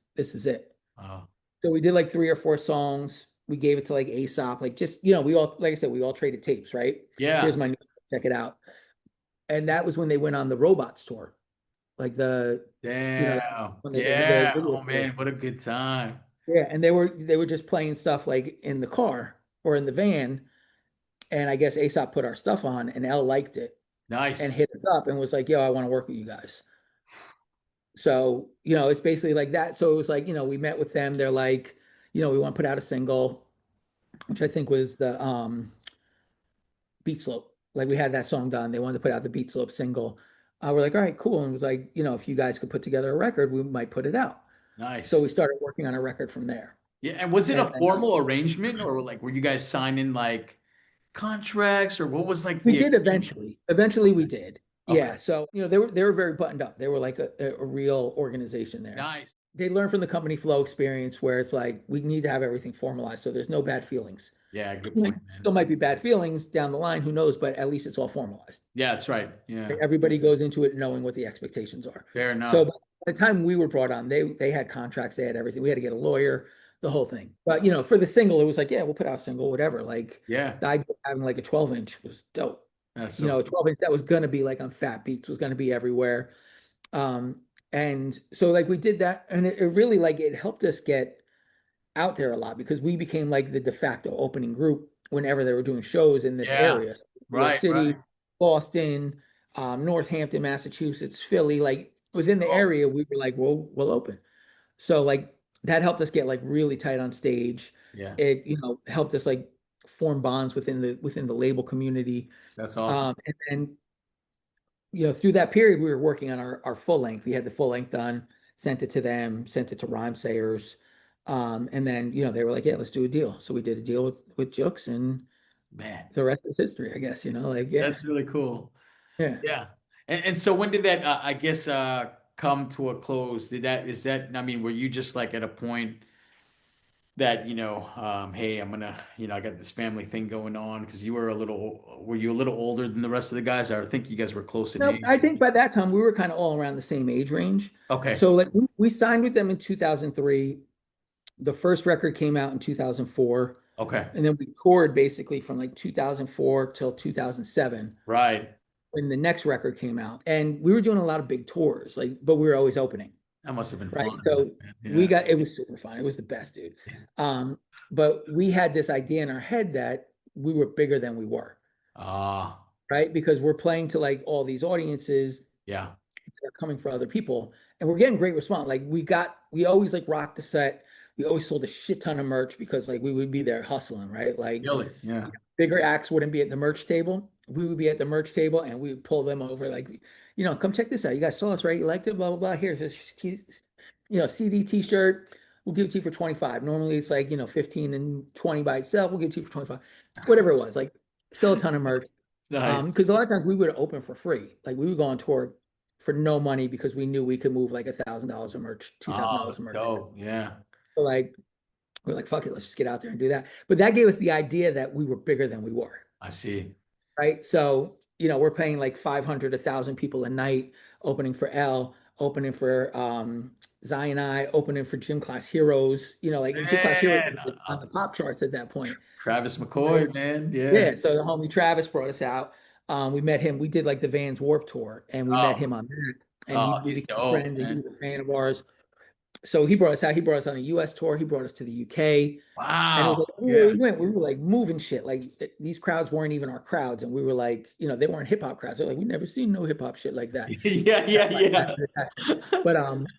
it. Oh, So we did like 3 or 4 songs. We gave it to like Aesop, like just, we all, like I said, we all traded tapes, right? Here's yeah. my new, check it out. And that was when they went on the Robots tour, like you know, Damn. when they did the Yeah. video Oh tour. man, what a good time. Yeah, and they were just playing stuff like in the car or in the van, and I guess Aesop put our stuff on, and L liked it and Nice. hit us up and was like, "Yo, I want to work with you guys." So it's basically like that. So it was like we met with them. They're like, we want to put out a single, which I think was the Beat Slope. Like we had that song done. They wanted to put out the Beat Slope single. We're like, all right, cool. And it was like, if you guys could put together a record, we might put it out. So Nice. we started working on a record from there. Yeah. And was it And a then formal arrangement or like were you guys signing like contracts or what was like we the did agreement? eventually. Eventually we did. Okay. Yeah. So, they were very buttoned up. They were like a real organization there. Nice. They learned from the company flow experience where it's like we need to have everything formalized. So there's no bad feelings. Yeah, good I mean, point, man. still might be bad feelings down the line, who knows, but at least it's all formalized. Yeah, that's right. Yeah. Everybody goes into it knowing what the expectations are. Fair So enough. by the time we were brought on, they had contracts, they had everything. We had to get a lawyer, the whole thing. But for the single, it was like, yeah, we'll put out a single, whatever. Like Yeah. the idea of having like a 12-inch was dope. That's so A 12-inch that was gonna be like on Fat Beats was gonna be everywhere. Um, And so like we did that, and it really like it helped us get out there a lot because we became like the de facto opening group whenever they were doing shows in this Yeah. area. So New York Right. Right. City, Boston, Northampton, Massachusetts, Philly, like within the Oh, area, we were like, we'll open. So like that helped us get like really tight on stage. yeah. It, helped us like form bonds within the label community. That's awesome. And then, through that period, we were working on our full length. We had the full length done, sent it to them, sent it to Rhyme Sayers. And then, they were like, yeah, let's do a deal. So we did a deal with Jux, and Man, the rest is history, I guess, like, yeah, that's really cool. yeah. Yeah. And so when did that I guess come to a close? Is that I mean, were you just like at a point that, hey, I'm gonna, I got this family thing going on because were you a little older than the rest of the guys? I think you guys were close in No, I age. think by that time we were kind of all around the same age range. Okay. So like we signed with them in 2003. The first record came out in 2004. Okay. And then we toured basically from like 2004 till 2007 Right. when the next record came out. And we were doing a lot of big tours, like, but we were always opening, That must have been right? fun. So Yeah. it was super fun. It was the best, dude. Um, but we had this idea in our head that we were bigger than we were, Ah, right? Because we're playing to like all these audiences yeah. that are coming for other people, and we're getting great response. Like we always like rocked the set. We always sold a shit ton of merch because like we would be there hustling, right? Like Really? Yeah. bigger acts wouldn't be at the merch table. We would be at the merch table and we would pull them over, like, come check this out. You guys saw us, right? You liked it, blah, blah, blah. Here's this, CD t-shirt. We'll give it to you for 25. Normally it's like, 15 and 20 by itself. We'll give it to you for 25. Whatever it was, like sell a ton of merch. Nice. Because a lot of times we would open for free. Like we would go on tour for no money because we knew we could move like $1,000 of merch, Oh, $2,000 of that's merch. dope. Yeah. So like we're like, fuck it, let's just get out there and do that. But that gave us the idea that we were bigger than we were. I see. Right? So, we're paying like 500, 1,000 people a night, opening for L, opening for Zion I, opening for Gym Class Heroes. Like and Gym Class Heroes Man, was like, on the pop charts at that point. Travis Right? McCoy, man. Yeah. Yeah. So the homie Travis brought us out. We met him. We did like the Vans Warp Tour, and we met Oh, him on that. And oh, we he's became dope, friends, and he man. was a fan of ours. So he brought us out. He brought us on a US tour. He brought us to the UK. And it was Wow. like Yeah. we went, we were like moving shit. Like these crowds weren't even our crowds, and we were like, they weren't hip hop crowds. They're like, we never seen no hip hop shit like that. Yeah, yeah, yeah. But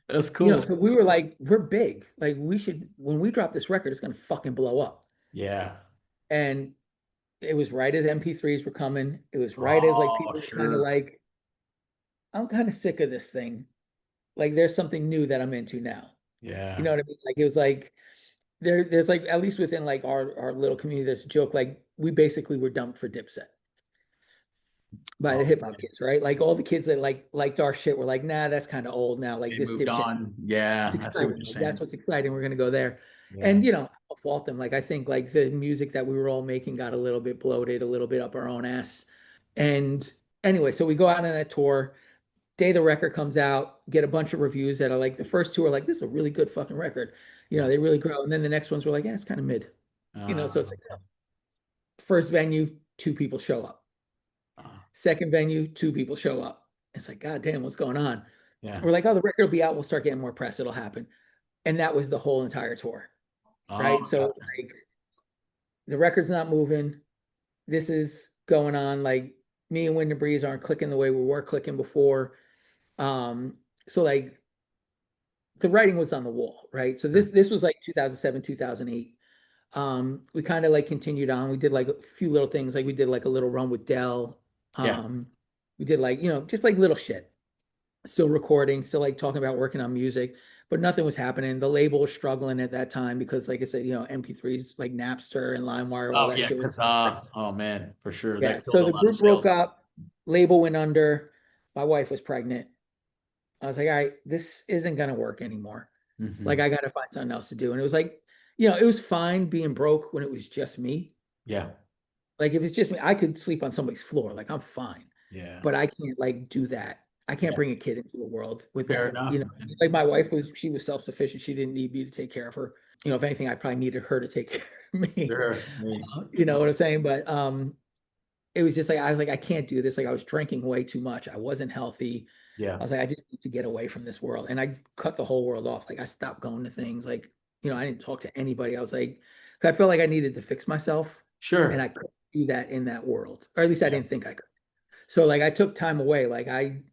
That's cool. so we were like, we're big. Like we should, when we drop this record, it's gonna fucking blow up. Yeah. And it was right as MP3s were coming. It was right as like Oh, people were kind of sure. like, I'm kind of sick of this thing. Like there's something new that I'm into now. You Yeah. know what I mean? Like it was like there's like at least within like our little community, there's a joke like we basically were dumped for Dipset by the Oh, hip hop kids, right? Like all the kids that liked our shit were like, nah, that's kind of old now. Like they this moved Dipset, on. it's Yeah, I see what exciting. you're Like that's saying. what's exciting. We're gonna go there, Yeah. and I'll fault them. Like I think like the music that we were all making got a little bit bloated, a little bit up our own ass. And anyway, so we go out on that tour. Day the record comes out, get a bunch of reviews that are like the first two are like, this is a really good fucking record. Yeah. They really grow. And then the next ones were like, yeah, it's kind of mid. So it's like first venue, two people show up. uh, Second venue, two people show up. It's like, God damn, what's going on? yeah. We're like, oh, the record will be out. We'll start getting more press. It'll happen. And that was the whole entire tour. Oh, Right. So it's gotcha. like the record's not moving. This is going on. Like me and Wind and Breeze aren't clicking the way we were clicking before. So like the writing was on the wall, right? So this was like 2007, 2008. We kind of like continued on. We did like a few little things, like we did like a little run with Dell. Yeah. Um, we did like, just like little shit. Still recording, still like talking about working on music, but nothing was happening. The label was struggling at that time because, like I said, MP3s like Napster and LimeWire, all Oh, that yeah. shit was. Because oh man, for sure. Yeah. That killed So a the lot of group broke sales. up, label went under. My wife was pregnant. I was like, all right, this isn't gonna work anymore. Like Hmm. I gotta find something else to do. And it was like, it was fine being broke when it was just me. Yeah. Like if it's just me, I could sleep on somebody's floor. Like I'm fine. Yeah. But I can't like do that. I can't Yeah. bring a kid into the world with Fair that. enough, man. Like my wife she was self-sufficient. She didn't need me to take care of her. If anything, I probably needed her to take care of me. Sure. I mean, You know what I'm saying? But it was just like I was like, I can't do this. Like I was drinking way too much. I wasn't healthy. Yeah. I was like, I just need to get away from this world. And I cut the whole world off. Like I stopped going to things. Like, I didn't talk to anybody. I was like, 'cause I felt like I needed to fix myself and Sure. I couldn't do that in that world. Or at least I Yeah. didn't think I could. So like I took time away. Like I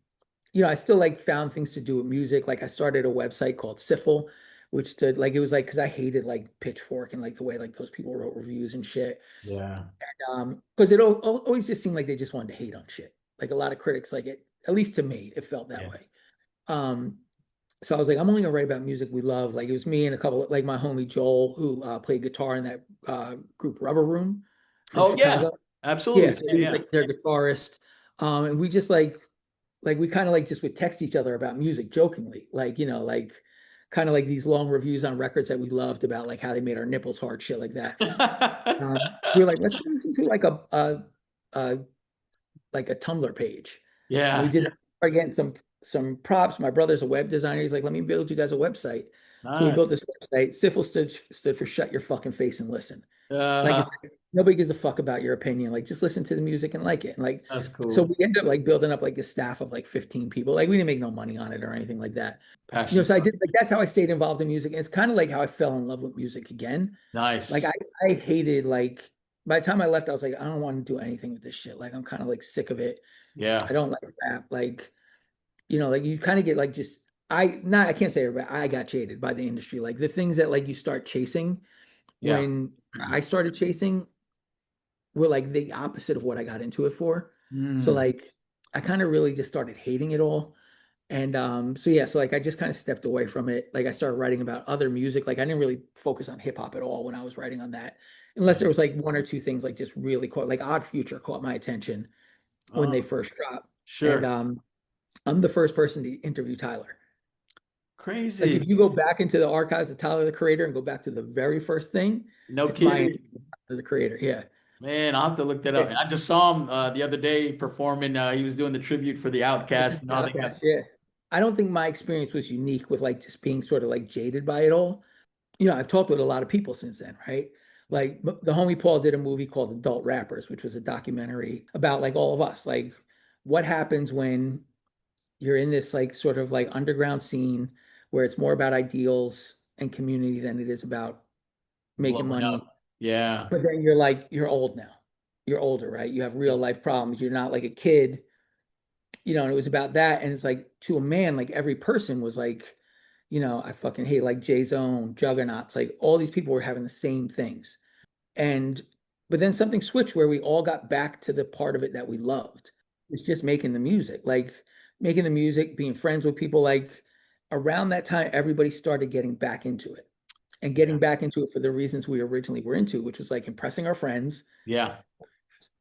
still like found things to do with music. Like I started a website called Siffle, which did like it was like because I hated like Pitchfork and like the way like those people wrote reviews and shit. Yeah. Because always just seemed like they just wanted to hate on shit. Like a lot of critics, like it, at least to me, it felt that Yeah. way. Um, so I was like, I'm only gonna write about music we love. Like it was me and a couple, like my homie Joel, who played guitar in that group Rubber Room from Oh yeah. Chicago. Yeah, Absolutely. so Yeah. he was Yeah. like their guitarist. And we just like we kind of like just would text each other about music jokingly, like like kind of like these long reviews on records that we loved about like how they made our nipples hard, shit like that. We were like, let's listen to like a like a Tumblr page. And we Yeah. did start getting some props. My brother's a web designer. He's like, let me build you guys a website. So we built Nice. this website. Syphil stood for shut your fucking face and listen. Like Uh, it's like, nobody gives a fuck about your opinion. Like just listen to the music and like it. And like that's so cool. we ended up like building up like a staff of like 15 people. Like we didn't make no money on it or anything like that. Passion. So I did like that's how I stayed involved in music. And it's kind of like how I fell in love with music again. Like Nice. I hated like by the time I left, I was like, I don't want to do anything with this shit. Like I'm kind of like sick of it. I Yeah. don't like rap. Like, like you kind of get like just I can't say everybody, I got jaded by the industry. Like the things that like you start chasing Yeah. when I started chasing were like the opposite of what I got into it for. So Mm. like I kind of really just started hating it all. And so yeah, so like I just kind of stepped away from it. Like I started writing about other music. Like I didn't really focus on hip hop at all when I was writing on that. Unless there was like one or two things like just really caught like Odd Future caught my attention when they Oh, first dropped. And sure. I'm the first person to interview Tyler. Like if Crazy. you go back into the archives of Tyler the Creator and go back to the very first thing, No it's my kidding. interview with Tyler the Creator. Yeah. Man, I'll have to look that Yeah. up. I just saw him the other day performing. He was doing the tribute for the Outcast. You know, how they got. Outcast, yeah. I don't think my experience was unique with like just being sort of like jaded by it all. I've talked with a lot of people since then, right? Like the homie Paul did a movie called Adult Rappers, which was a documentary about like all of us, like what happens when you're in this like sort of like underground scene where it's more about ideals and community than it is about making Blowing money. up. Yeah. But then you're like, you're old now. You're older, right? You have real life problems. You're not like a kid, and it was about that. And it's like to a man, like every person was like, I fucking hate like Jay Zone, Juggernauts, like all these people were having the same things. And but then something switched where we all got back to the part of it that we loved. It's just making the music, like making the music, being friends with people. Like around that time, everybody started getting back into it and Yeah. getting back into it for the reasons we originally were into, which was like impressing our friends Yeah.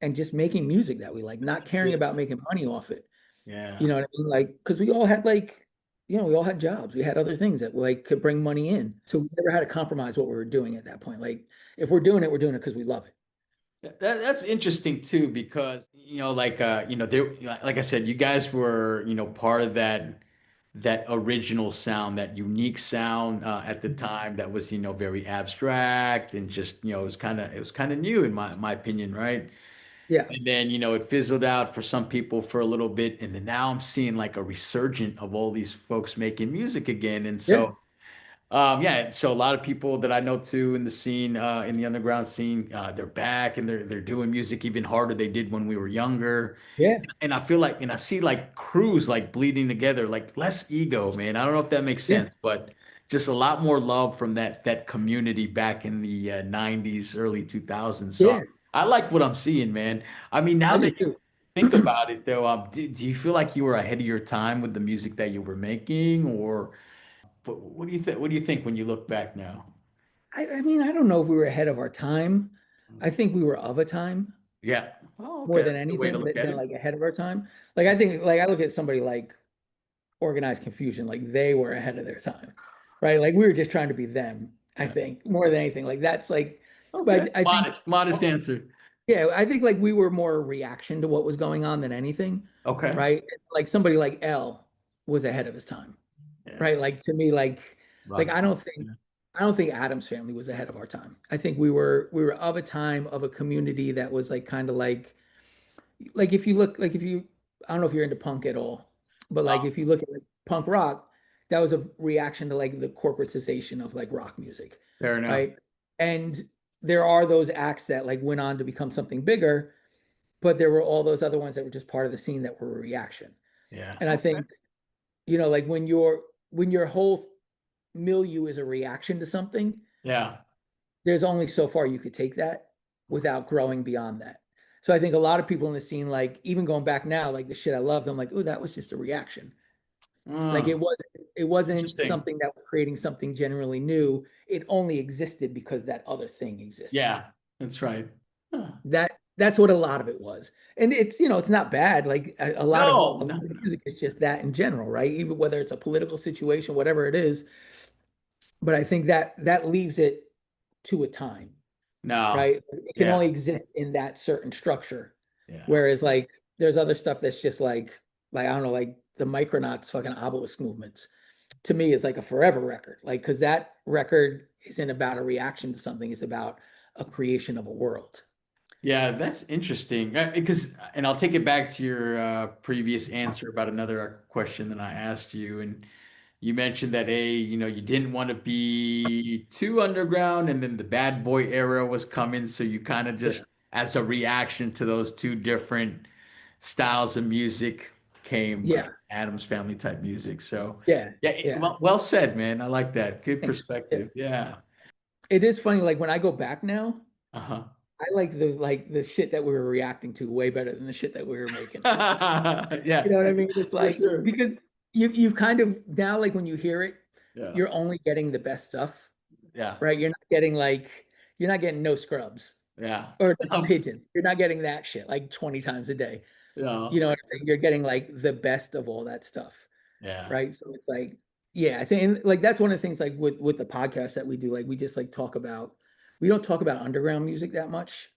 and just making music that we like, not caring Yeah. about making money off it. You Yeah. know what I mean? Like, because we all had like, we all had jobs. We had other things that like could bring money in. So we never had to compromise what we were doing at that point. Like, if we're doing it because we love it. That's interesting too, because there, like I said, you guys were, part of that original sound, that unique sound at the time that was, very abstract and just, it was kind of new in my opinion, right? Yeah. And then, it fizzled out for some people for a little bit, and then now I'm seeing like a resurgent of all these folks making music again, and Yeah. so. Yeah, so a lot of people that I know too in the scene, in the underground scene, they're back and they're doing music even harder they did when we were younger. Yeah. And I feel like, and I see like crews like bleeding together, like less ego, man. I don't know if that makes Yeah. sense, but just a lot more love from that community back in the 90s, early 2000s. So Yeah. I like what I'm seeing, man. I mean, now I do that you too. think about it, though, do you feel like you were ahead of your time with the music that you were making, or? What do you think? What do you think when you look back now? I mean, I don't know if we were ahead of our time. I think we were of a time Yeah. Oh, okay. more That's than a good way to anything look at than it. like ahead of our time. Like I think like I look at somebody like organized confusion, like they were ahead of their time, right? Like we were just trying to be them, I Yeah. think, more than anything. Like that's like, but Okay. I think, Modest answer. yeah, I think like we were more a reaction to what was going on than anything, Okay. right? Like somebody like L was ahead of his time, Yeah. right? Like to me, like Rock. I don't think Adam's family was ahead of our time. I think we were of a time of a community that was like kind of like if you look like if you I don't know if you're into punk at all. But like Oh, if you look at like punk rock, that was a reaction to like the corporatization of like rock music, fair enough. right? And there are those acts that like went on to become something bigger, but there were all those other ones that were just part of the scene that were a reaction. Yeah. And I Okay. think, like when your whole milieu is a reaction to something, Yeah. there's only so far you could take that without growing beyond that. So I think a lot of people in the scene, like even going back now, like the shit I loved, I'm like, oh, that was just a reaction. Like Mm, it wasn't interesting. something that was creating something genuinely new. It only existed because that other thing existed. Yeah, that's right. Huh. That's what a lot of it was. And it's, it's not bad. Like No, a no, lot of music is just that in general, right? Even whether it's a political situation, whatever it is. But I think that that leaves it to a time, no. right? It can Yeah. only exist in that certain structure. Yeah. Whereas like there's other stuff that's just like I don't know, like the Micronauts fucking obelisk movements to me is like a forever record. Like because that record isn't about a reaction to something, it's about a creation of a world. Yeah, that's interesting. Because, and I'll take it back to your previous answer about another question that I asked you, and you mentioned that you didn't want to be too underground, and then the bad boy era was coming, so you kind of Yeah. just, as a reaction to those two different styles of music, came Yeah. like Adam's Family type music. So, Yeah. yeah, Yeah. well said, man. I like that. Good Thanks. Yeah. perspective. Yeah. It is funny, like when I go back now, Uh-huh. I like the shit that we were reacting to way better than the shit that we were making. You Yeah, know what I mean? It's for like sure. because you've kind of now like when you hear it, Yeah. you're only getting the best stuff, Yeah. right? You're not getting no scrubs Yeah. or the pigeons. You're not getting that shit like 20 times a day. Yeah. You know what I'm saying? You're getting like the best of all that stuff, Yeah. right? So it's like, yeah, I think and, like that's one of the things like with the podcast that we do, like we just like talk about we don't talk about underground music that much.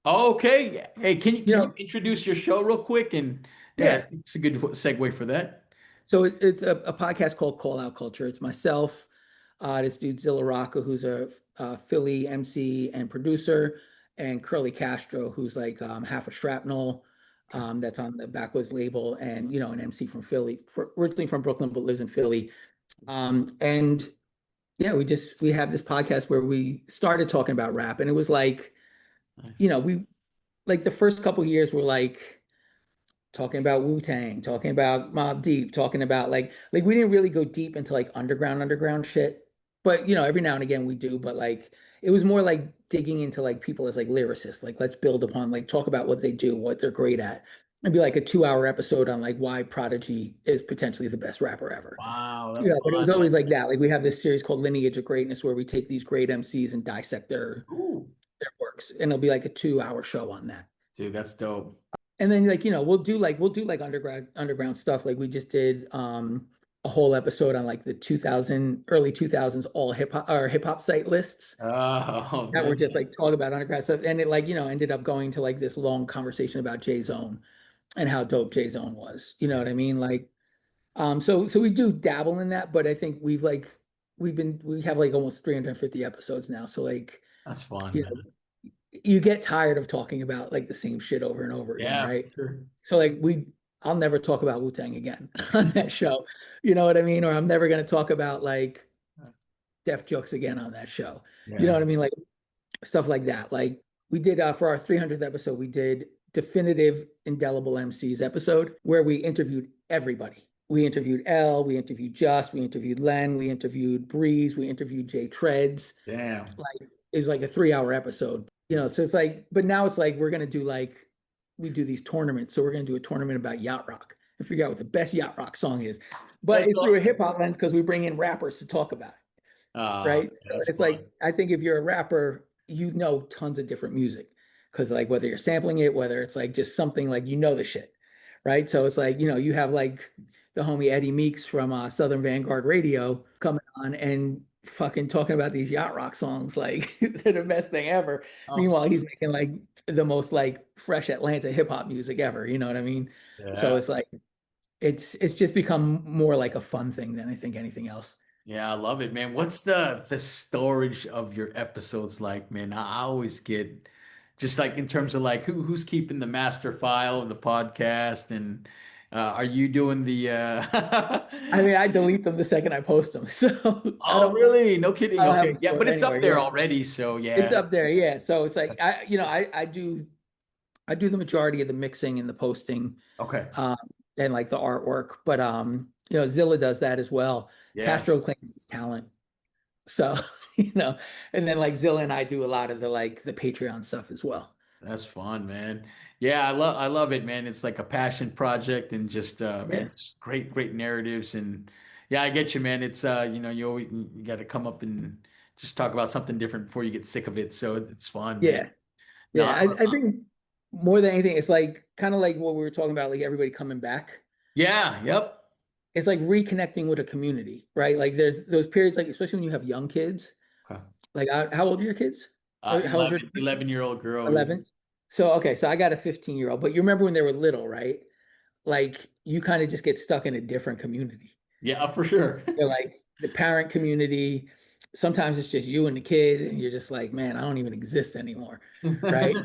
Okay. Hey, can you You can you know, introduce your show real quick? And yeah, yeah. it's a good segue for that. So it's a podcast called Call Out Culture. It's myself, this dude Zilla Rocca, who's a Philly MC and producer, and Curly Castro, who's like half a shrapnel, Okay. that's on the Backwoods label, and an MC from Philly, originally from Brooklyn, but lives in Philly. And yeah, we have this podcast where we started talking about rap, and it was like, Nice. we like the first couple years were like talking about Wu-Tang, talking about Mobb Deep, talking about like we didn't really go deep into like underground shit. But every now and again we do, but like it was more like digging into like people as like lyricists. Like let's build upon like talk about what they do, what they're great at. And be like a 2 hour episode on like why Prodigy is potentially the best rapper ever. Wow, Yeah, that's but it was fun. always like that. Like we have this series called Lineage of Greatness where we take these great MCs and dissect Ooh, their works. And it'll be like a 2 hour show on that. dude, that's dope. And then like we'll do like underground stuff like we just did a whole episode on like the 2000 early 2000s all hip hop site lists Oh that were man. just like talk about underground stuff, and it like ended up going to like this long conversation about J Zone and how dope J Zone was, you know Yeah, what I mean, like so we do dabble in that, but I think we have like almost 350 episodes now, so like that's fun, you man. you get tired of talking about like the same shit over and over again, Yeah, for right? sure. So like I'll never talk about Wu-Tang again on that show. You know what I mean? Or I'm never gonna talk about like Def Jux again on that show. You know Yeah, what I mean? Like stuff like that. Like we did for our 300th episode, we did definitive indelible MCs episode where we interviewed everybody. We interviewed L, we interviewed Just, we interviewed Len, we interviewed Breeze, we interviewed Jay Treads. damn. Like it was like a 3 hour episode, so it's like, but now it's like we're gonna do like we do these tournaments. So we're gonna do a tournament about yacht rock and figure out what the best yacht rock song is. But That's it's through a awesome. hip hop lens because we bring in rappers to talk about it, right? So That's it's fun. like I think if you're a rapper, you know tons of different music. Because like whether you're sampling it, whether it's like just something like the shit, right? So it's like, you have like the homie Eddie Meeks from Southern Vanguard Radio coming on and fucking talking about these yacht rock songs like they're the best thing ever. Oh, Meanwhile, he's making like the most like fresh Atlanta hip hop music ever. You know what I mean? yeah. So it's like it's just become more like a fun thing than I think anything else. Yeah, I love it, man. What's the storage of your episodes like, man? I always get just like in terms of like who's keeping the master file of the podcast and Are you doing the I mean, I delete them the second I post them. So Oh, really? No I kidding. don't have Okay. them Yeah, stored but it's up anywhere. there Yeah. already, so It's yeah. up there. Yeah. So it's like I do the majority of the mixing and the posting, Okay. um, and like the artwork, but Zilla does that as well. Yeah. Castro claims it's talent. So, and then like Zilla and I do a lot of the like the Patreon stuff as well. That's fun, man. Yeah, I love it, man. It's like a passion project and just man, Yeah. it's great narratives and yeah, I get you, man. It's you got to come up and just talk about something different before you get sick of it. So it's fun, man. Yeah. No, Yeah. I think more than anything, it's like kind of like what we were talking about, like everybody coming back. yeah, yep. It's like reconnecting with a community, right? Like there's those periods, like especially when you have young kids. Okay. Like how old are your kids? Or how old's your 11-year-old girl. Yeah. 11? So okay, so I got a 15-year-old, but you remember when they were little, right? Like you kind of just get stuck in a different community. Yeah, for sure. You're like the parent community. Sometimes it's just you and the kid, and you're just like, man, I don't even exist anymore, right?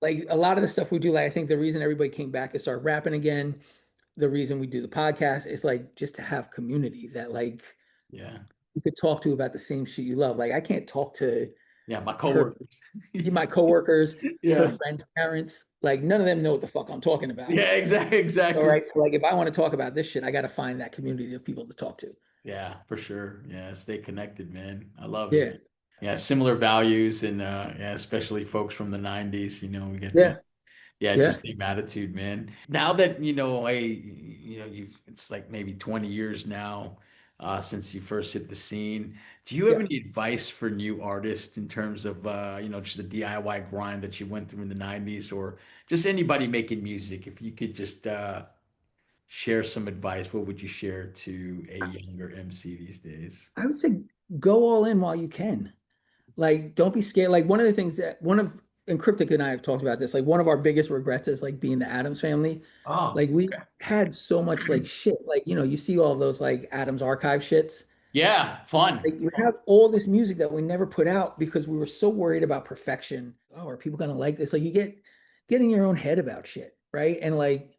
Like a lot of the stuff we do, like I think the reason everybody came back and started rapping again, the reason we do the podcast is like just to have community that like Yeah. you could talk to about the same shit you love. Like I can't talk to Yeah, my her, coworkers. my coworkers, her Yeah. friends' parents. Like none of them know what the fuck I'm talking about. Yeah, exactly, All exactly. right, like if I want to talk about this shit, I got to find that community of people to talk to. Yeah, for sure. Yeah, stay connected, man. I love it. Yeah, Yeah, similar values and yeah, especially folks from the 90s, we get that. yeah, Yeah, yeah. just same attitude, man. Now that, you've it's like maybe 20 years now since you first hit the scene. Do you have Yeah. any advice for new artists in terms of just the DIY grind that you went through in the 90s or just anybody making music? If you could just share some advice, what would you share to a younger MC these days? I would say go all in while you can. Like, don't be scared. Like one of the things that one of and Cryptic and I have talked about this. Like one of our biggest regrets is like being the Adams family. Oh, Like we okay. had so much like shit. Like, you see all of those like Adams archive shits. Yeah, fun. Like we have all this music that we never put out because we were so worried about perfection. Oh, are people gonna like this? Like you get in your own head about shit, right? And like,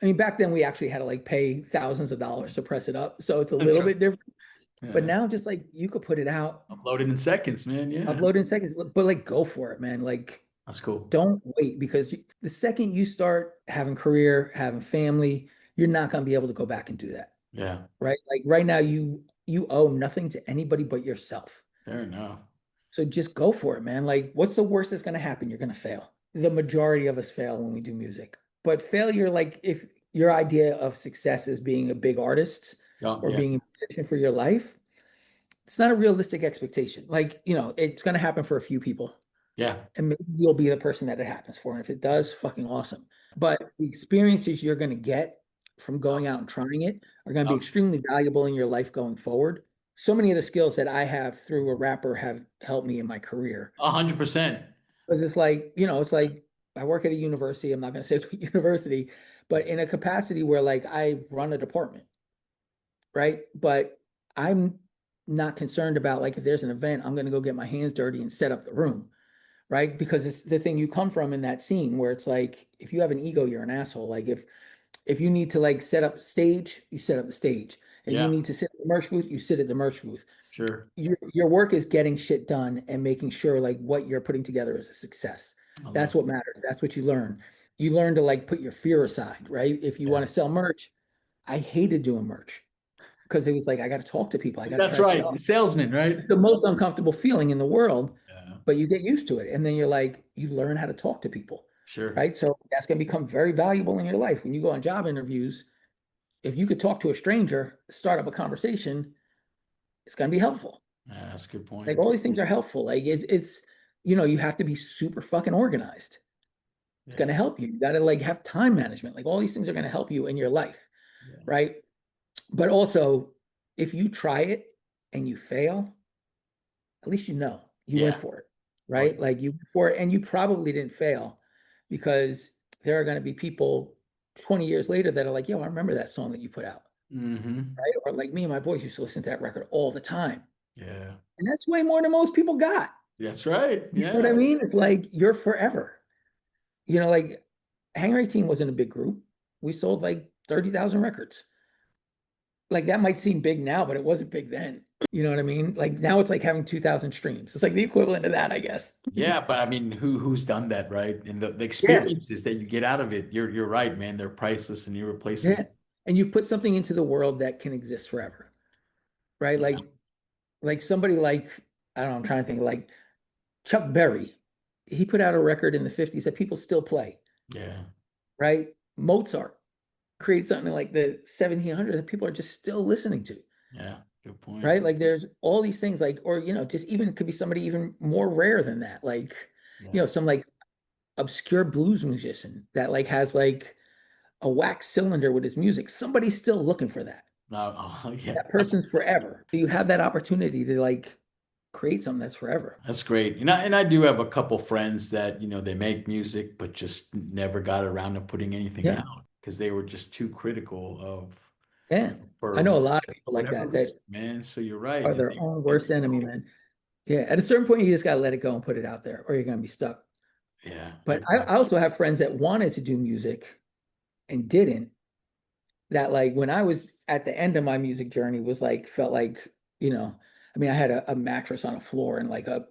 I mean, back then we actually had to like pay thousands of dollars to press it up. So it's a That's little right. bit different. But Yeah. now just like you could put it out, Uploaded in seconds, man. Yeah. upload in seconds, but like go for it, man. Like That's cool. don't wait because the second you start having career, having family, you're not gonna be able to go back and do that, Yeah. right? Like right now you owe nothing to anybody but yourself. Fair enough. So just go for it, man. Like, what's the worst that's going to happen? You're going to fail. The majority of us fail when we do music. But failure, like, if your idea of success is being a big artist Yeah, or yeah. being a musician for your life, it's not a realistic expectation. Like, it's going to happen for a few people, Yeah. and maybe you'll be the person that it happens for. And if it does, fucking awesome. But the experiences you're going to get from going out and trying it are going to be Yeah. extremely valuable in your life going forward. So many of the skills that I have through a rapper have helped me in my career. 100%. Because it's like, it's like I work at a university. I'm not going to say what university, but in a capacity where like I run a department, right? But I'm not concerned about like if there's an event, I'm going to go get my hands dirty and set up the room, right? Because it's the thing you come from in that scene where it's like if you have an ego, you're an asshole. Like if you need to like set up stage, you set up the stage. If you Yeah, need to sit at the merch booth, you sit at the merch booth. sure. Your work is getting shit done and making sure like what you're putting together is a success. I That's love what matters. That's what you learn. You learn to like put your fear aside, right? If you it. want to sell merch, I hated doing merch because it was like I got to talk to people. I Yeah. got to try That's to right. sell. The salesman, right? It's the most uncomfortable feeling in the world, Yeah, but you get used to it. And then you're like, you learn how to talk to people, sure. right? So that's going to become very valuable in your life. When you go on job interviews, if you could talk to a stranger, start up a conversation, it's going to be helpful. Yeah, that's a good Like point. all these things are helpful. Like you have to be super fucking organized. It's Yeah, going to help you. You got to like have time management. Like all these things are going to help you in your life, yeah, right? But also, if you try it and you fail, at least you know you went yeah. for it, Oh, right? Like you went for it and you probably didn't fail because there are going to be people 20 years later that are like, yo, I remember that song that you put out, mm-hmm. right? Or like me and my boys used to listen to that record all the time. Yeah, And that's way more than most people got. that's right. You know what Yeah, I mean? It's like you're forever. Like Hangar 18 wasn't a big group. We sold like 30,000 records. Like that might seem big now, but it wasn't big then. You know what I mean? Like now it's like having 2,000 streams. It's like the equivalent of that, I guess. Yeah, but I mean, who's done that, right? And the Yeah, experiences that you get out of it, you're right, man. They're priceless and irreplaceable. yeah. And you put something into the world that can exist forever, right? Yeah, Like somebody like, I don't know, I'm trying to think like Chuck Berry. He put out a record in the 50s that people still play, yeah, right? Mozart created something like the 1700s that people are just still listening to, yeah. Good point. right? Like there's all these things like, or just even it could be somebody even more rare than that. Like, Yeah. some like obscure blues musician that like has like a wax cylinder with his music. Somebody's still looking for that. No, oh, yeah. That person's forever. You have that opportunity to like create something that's forever. That's great. And I do have a couple friends that, they make music, but just never got around to putting anything Yeah. out because they were just too critical of Yeah. I for know a lot of people like whatever that that reason, man. So you're right. are And their own they worst enemy, man. Yeah. At a certain point, you just gotta let it go and put it out there, or you're gonna be stuck. yeah, But I exactly. also have friends that wanted to do music and didn't. That like when I was at the end of my music journey was like felt like, I mean, I had a mattress on a floor in like a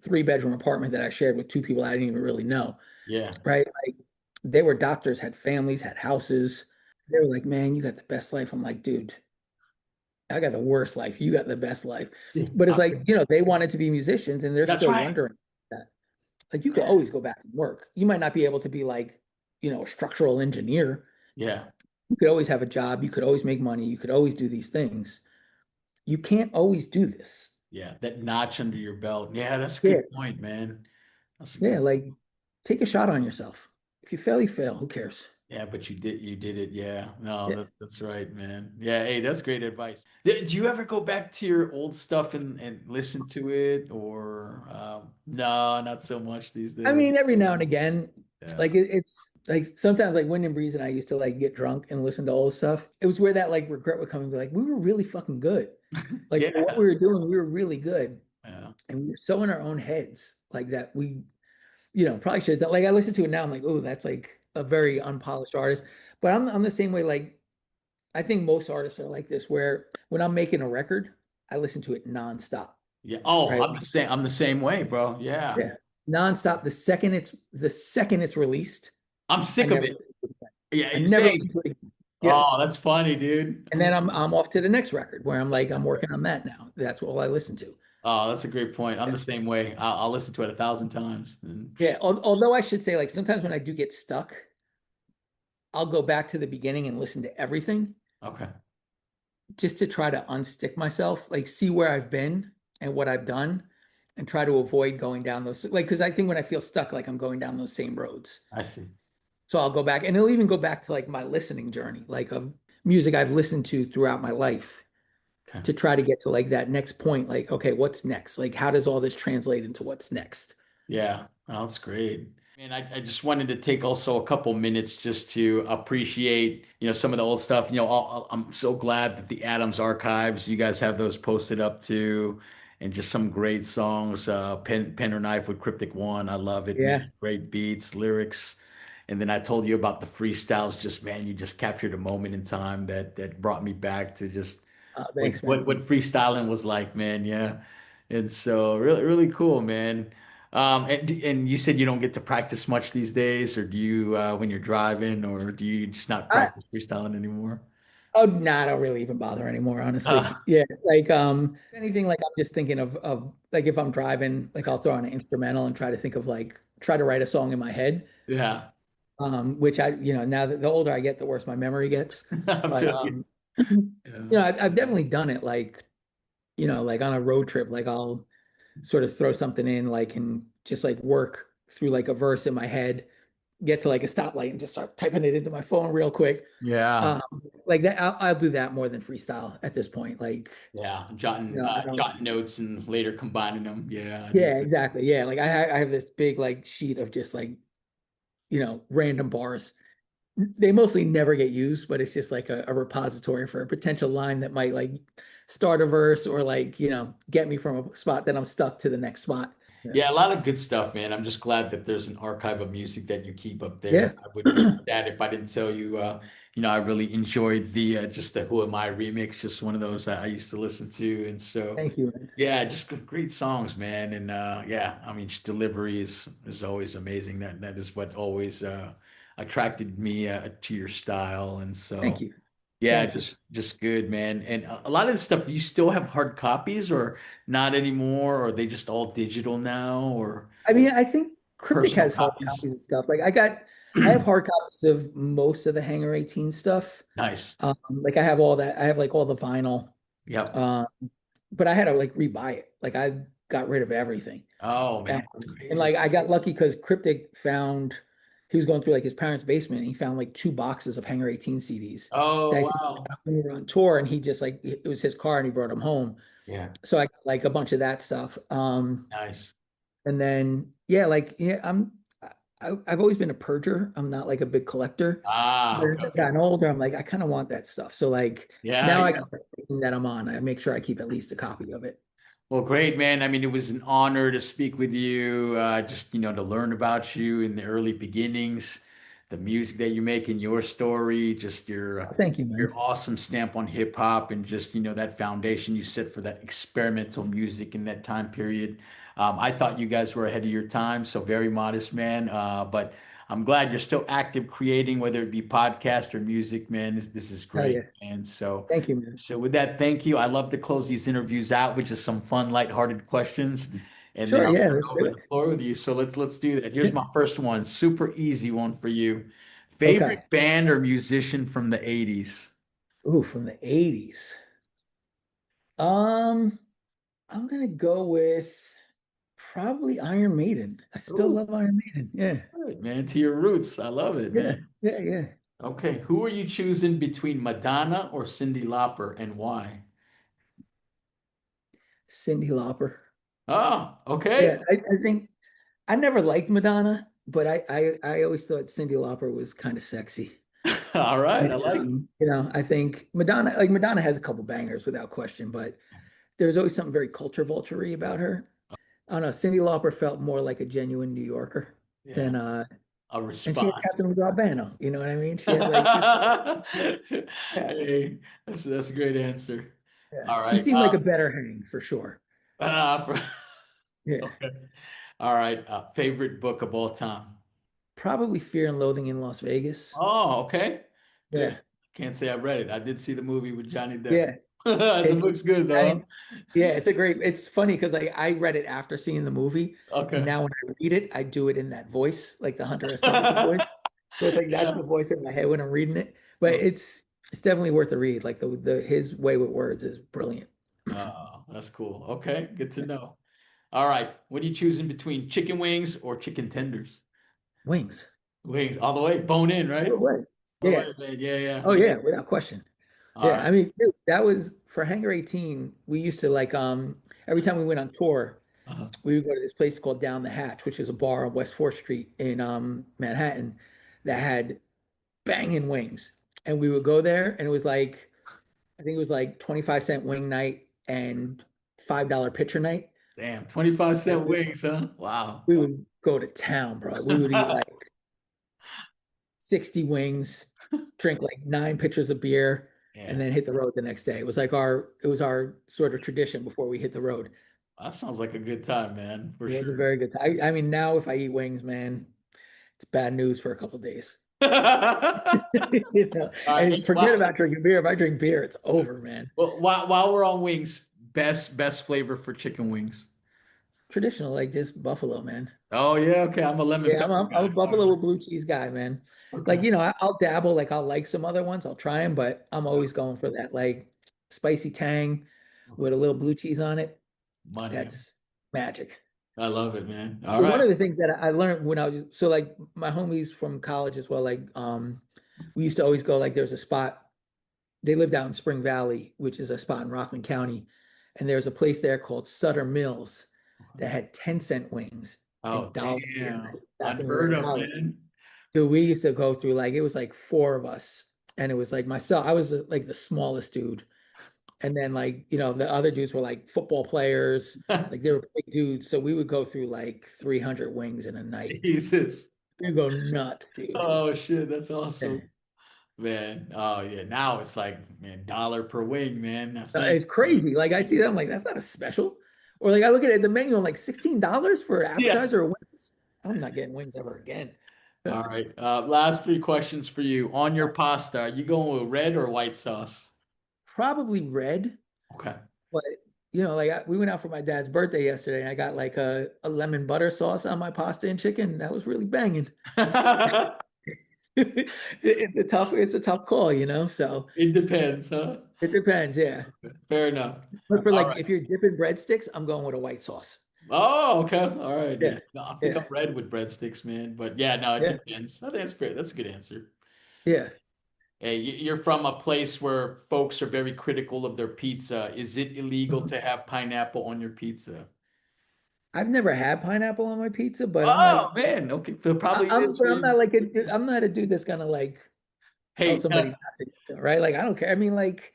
3-bedroom apartment that I shared with two people I didn't even really know. Yeah. Right? Like they were doctors, had families, had houses. They were like, man, you got the best life. I'm like, dude, I got the worst life. You got the best life. But it's Uh, like, they wanted to be musicians and they're That's still right. wondering that. Like you could Yeah. always go back and work. You might not be able to be like, a structural engineer. Yeah. You could always have a job. You could always make money. You could always do these things. You can't always do this. Yeah. That notch under your belt. Yeah, that's a Yeah. good point, man. That's a Yeah. good. Like take a shot on yourself. If you fail, you fail. Who cares? Yeah, but you did it. Yeah. No, Yeah. that's right, man. Yeah, hey, that's great advice. Do you ever go back to your old stuff and listen to it or no, not so much these I days. mean, every now and again, Yeah. like it's like sometimes like Wind and Breeze and I used to like get drunk and listen to old stuff. It was where that like regret would come and be like, we were really fucking good. Like for what Yeah. we were doing, we were really good. Yeah. And we were so in our own heads, like that we, probably should have done. Like I listen to it now, I'm like, oh, that's like a very unpolished artist. But I'm the same way, like I think most artists are like this, where when I'm making a record, I listen to it nonstop, Yeah. Oh, right? I'm the same way, bro. Yeah. Yeah. Nonstop. The second it's released, I'm I sick of never it. I Yeah, never same. listen to it again. Yeah. Oh, that's funny, dude. And then I'm off to the next record where I'm like, I'm working on that now. That's all I listen to. Oh, that's a great point. I'm Yeah. the same way. I'll listen to it 1,000 times. Yeah. Although I should say, like, sometimes when I do get stuck, I'll go back to the beginning and listen to everything Okay. just to try to unstick myself, like, see where I've been and what I've done and try to avoid going down those, like, because I think when I feel stuck, like, I'm going down those same roads. I see. So I'll go back and it'll even go back to like my listening journey, like of music I've listened to throughout my life Okay. to try to get to like that next point. Like, okay, what's next? Like, how does all this translate into what's next? Yeah, well, that's great. And I just wanted to take also a couple minutes just to appreciate, some of the old stuff. I'm so glad that the Adams archives, you guys have those posted up too, and just some great songs. Pen or Knife with Cryptic One, I love it, man. Yeah. Great beats, lyrics. And then I told you about the freestyles. Just man, you just captured a moment in time that brought me back to just what Thanks, man. what what freestyling was like, man. Yeah. And so really, really cool, man. And you said you don't get to practice much these days, or do you when you're driving, or do you just not I, practice freestyling anymore? oh, no, I don't really even bother anymore, Uh, honestly. Yeah. Like, anything like I'm just thinking of like if I'm driving, like I'll throw on an instrumental and try to think of like, try to write a song in my head. yeah, Which now that the older I get, the worse my memory gets. I But, feel you. Yeah. I've definitely done it like, like on a road trip, like I'll sort of throw something in, like, and just like work through like a verse in my head, get to like a stoplight and just start typing it into my phone real quick. Yeah, Um, like that, I'll do that more than freestyle at this point. Like, yeah. Jotting I don't, jotting notes and later combining them. Yeah, I do. yeah, exactly. Yeah. Like I have this big like sheet of just like, random bars. They mostly never get used, but it's just like a repository for a potential line that might like start a verse or like, get me from a spot that I'm stuck to the next spot. Yeah. Yeah, a lot of good stuff, man. I'm just glad that there's an archive of music that you keep up there. Yeah. I wouldn't be sad if I didn't tell you. I really enjoyed the just the "Who Am I" remix. Just one of those that I used to listen to, and so Thank you, man. yeah, just great songs, man. And yeah, I mean, delivery is always amazing. That is what always attracted me to your style, and Thank so. you. Yeah, Thank you. just good, man. And a lot of the stuff, do you still have hard copies or not anymore? Or are they just all digital now or I mean, I think Cryptic personal has hard copies? copies of stuff. Like I have hard copies of most of the Hangar 18 stuff. Nice. Like I have all that. I have like all the vinyl. Yep. Um, but I had to like rebuy it. Like I got rid of everything. Oh Um, man, that's and crazy. like I got lucky because Cryptic found he was going through like his parents' basement and he found like two boxes of Hangar 18 CDs that Oh I think he wow. got when we were on tour and he just like it was his car and he brought them home. Yeah, So I got like a bunch of that stuff. nice. And then yeah, like yeah, I've always been a purger. I'm not like a big collector. Ah, But as okay, I've okay. gotten older, I'm like, I kind of want that stuff. So like Yeah, now I yeah. collect everything that I'm on. I make sure I keep at least a copy of it. Well, great, man. I mean, it was an honor to speak with you, just, to learn about you in the early beginnings, the music that you make in your story, just Thank you, your man. awesome stamp on hip hop and just, that foundation you set for that experimental music in that time period. I thought you guys were ahead of your time, so very modest, man. But I'm glad you're still active creating, whether it be podcast or music, man. This is Hell great. yeah. And so Thank you, man. so with that, thank you. I love to close these interviews out with just some fun, lighthearted questions, and then Sure, I'll yeah, turn let's do over it. the floor with you. So let's do that. Here's my first one, super easy one for you. Favorite Okay. band or musician from the 80s? Ooh, from the 80s. Um, I'm gonna go with probably Iron Maiden. I still Oh, love Iron Maiden. Yeah. good, man. To your roots. I love it, Yeah. man. Yeah, yeah. Okay, who are you choosing between Madonna or Cyndi Lauper and why? Cyndi Lauper. Oh, Yeah, okay. I think I never liked Madonna, but I always thought Cyndi Lauper was kind of sexy. All right, I And like it. I think Madonna has a couple bangers without question, but there's always something very culture vulture about her. I don't know, Cyndi Lauper felt more like a genuine New Yorker Yeah, than a and she had response. Captain Albano, you know what I mean? She had like she yeah, Hey, that's a great answer. yeah. All She right. seemed like a better hang for sure. Uh, Yeah. okay. All right. Favorite book of all time. Probably Fear and Loathing in Las Vegas. Oh, okay. Good. Yeah. Can't say I read it. I did see the movie with Johnny Depp. Yeah. The It, book's good I though, mean, yeah, it's funny because I read it after seeing the movie, huh? and Okay. now when I read it, I do it in that voice, like the Hunter S. Thompson voice. So it's like that's Yeah. the voice in my head when I'm reading it. But it's definitely worth a read. Like the his way with words is brilliant. Oh, that's cool. Okay, good to know. All right. What are you choosing between chicken wings or chicken tenders? Wings. Wings, all the way, bone in, No right? way. All the Yeah. way, man. Yeah, yeah. Oh yeah, without question. All Yeah. right. I mean, dude, that was for Hangar 18. We used to like every time we went on tour, Uh-huh. we would go to this place called Down the Hatch, which is a bar on West 4th Street in Manhattan that had banging wings. And we would go there and it was like I think it was like 25-cent wing night and $5 pitcher night. Damn, 25 And cent wings, huh? Wow. we would go to town, bro. We would eat like 60 wings, drink like 9 pitchers of beer, and Yeah, then hit the road the next day. It was our sort of tradition before we hit the road. that sounds like a good time, man, for It was a sure. very good time. I mean, now if I eat wings, man, it's bad news for a couple days. All You know, right, and man. forget about drinking beer. If I drink beer, it's over, man. Well, while we're on wings, best flavor for chicken wings. Traditional, like just buffalo, man. Oh yeah, okay. I'm a lemon Yeah, pepper I'm a guy. All buffalo right. with blue cheese guy, man. Okay. Like, I'll dabble, like I'll like some other ones, I'll try them, but I'm always going for that like spicy tang with a little blue cheese on it. Money. That's magic. I love it, man. All But one right. of the things that I learned when I was so like my homies from college as well, like we used to always go like there's a spot, they lived out in Spring Valley, which is a spot in Rockland County, and there's a place there called Sutter Mills that had 10-cent wings and Oh, dollar beer damn. night back when we were Unheard in of, college. man. So we used to go through like it was like four of us, and it was like myself. I was like the smallest dude, And then like, the other dudes were like football players, like they were big dudes. So we would go through like 300 wings in a night. Jesus. We'd go nuts, dude. Oh shit, that's Yeah. awesome. Man. Oh yeah. Now it's like, man, dollar per wing, man. I think. It's crazy. Like I see that, I'm like, that's not a special. Or like I look at it, the menu, I'm like $16 for an Yeah. appetizer or wings. I'm not getting wings ever again. All right. Last three questions for you. On your pasta, are you going with red or white sauce? Probably red, Okay. but like we went out for my dad's birthday yesterday and I got like a lemon butter sauce on my pasta and chicken. That was really banging. It's a tough call, so It depends, huh? it depends, yeah. Fair enough. But for All like right. if you're dipping breadsticks, I'm going with a white sauce. Oh, okay. All right. Yeah. Yeah, No, I think I'm yeah, red with breadsticks, man. But yeah, no, it yeah, depends. I think that's fair. That's a good answer. yeah. Hey, you're from a place where folks are very critical of their pizza. Is it illegal Mhm. to have pineapple on your pizza? I've never had pineapple on my pizza, but I'm Oh like, man, okay. So probably it I'm, is but for I'm you. not like I'm not a dude that's gonna like tell Hey, somebody not to eat it, right? Like I don't care. I mean, like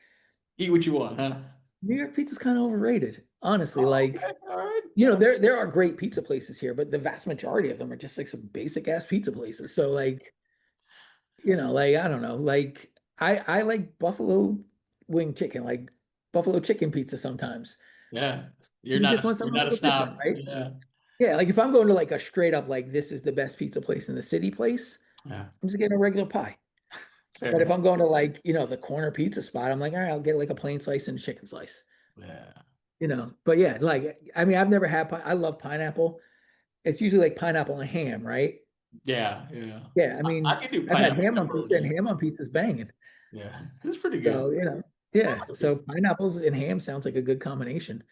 eat what you want, huh? New York pizza's kind of overrated, honestly. Oh, Like, okay. All right. there are great pizza places here, but the vast majority of them are just like some basic ass pizza places. So like, like I don't know, like I like buffalo wing chicken, like buffalo chicken pizza sometimes. Yeah. You just want You're something a not a little different, snob. right? Yeah. Yeah, like if I'm going to like a straight up like this is the best pizza place in the city place, Yeah. I'm just getting a regular pie. Fair But if enough. I'm going to like, the corner pizza spot, I'm like, all right, I'll get like a plain slice and a chicken slice. Yeah. But yeah, like I mean, I've never had I love pineapple. It's usually like pineapple and ham, right? Yeah. Yeah. Yeah, I I mean, can do I've had pineapple ham on pizza and pepperoni. ham on pizza is banging. Yeah. It's pretty good. So, yeah. So pineapples and ham sounds like a good combination.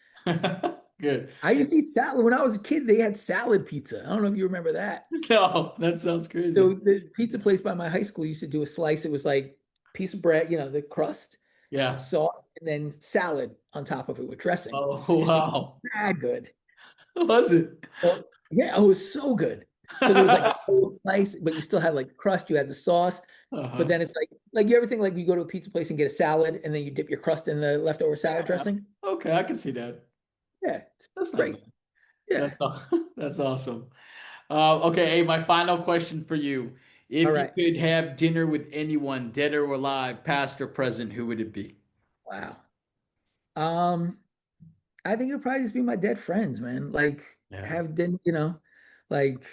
Good. I used to eat salad when I was a kid. They had salad pizza. I don't know if you remember that. No, that sounds crazy. So the pizza place by my high school used to do a slice. It was like piece of bread, the crust, Yeah. sauce, and then salad on top of it with dressing. Oh, It was wow. bad good. Was it? So yeah, it was so good because it was like a whole slice, but you still had like crust. You had the sauce, but Uh-huh. then it's like you ever think like you go to a pizza place and get a salad and then you dip your crust in the leftover salad Yeah. dressing. Okay, I can see that. Yeah, it's That's not great. bad. Yeah. That's awesome. Okay, hey, my final question for you. All If you right. could have dinner with anyone, dead or alive, past or present, who would it be? Wow. Um, I think it'd probably just be my dead friends, man. Like Yeah. have dinner, like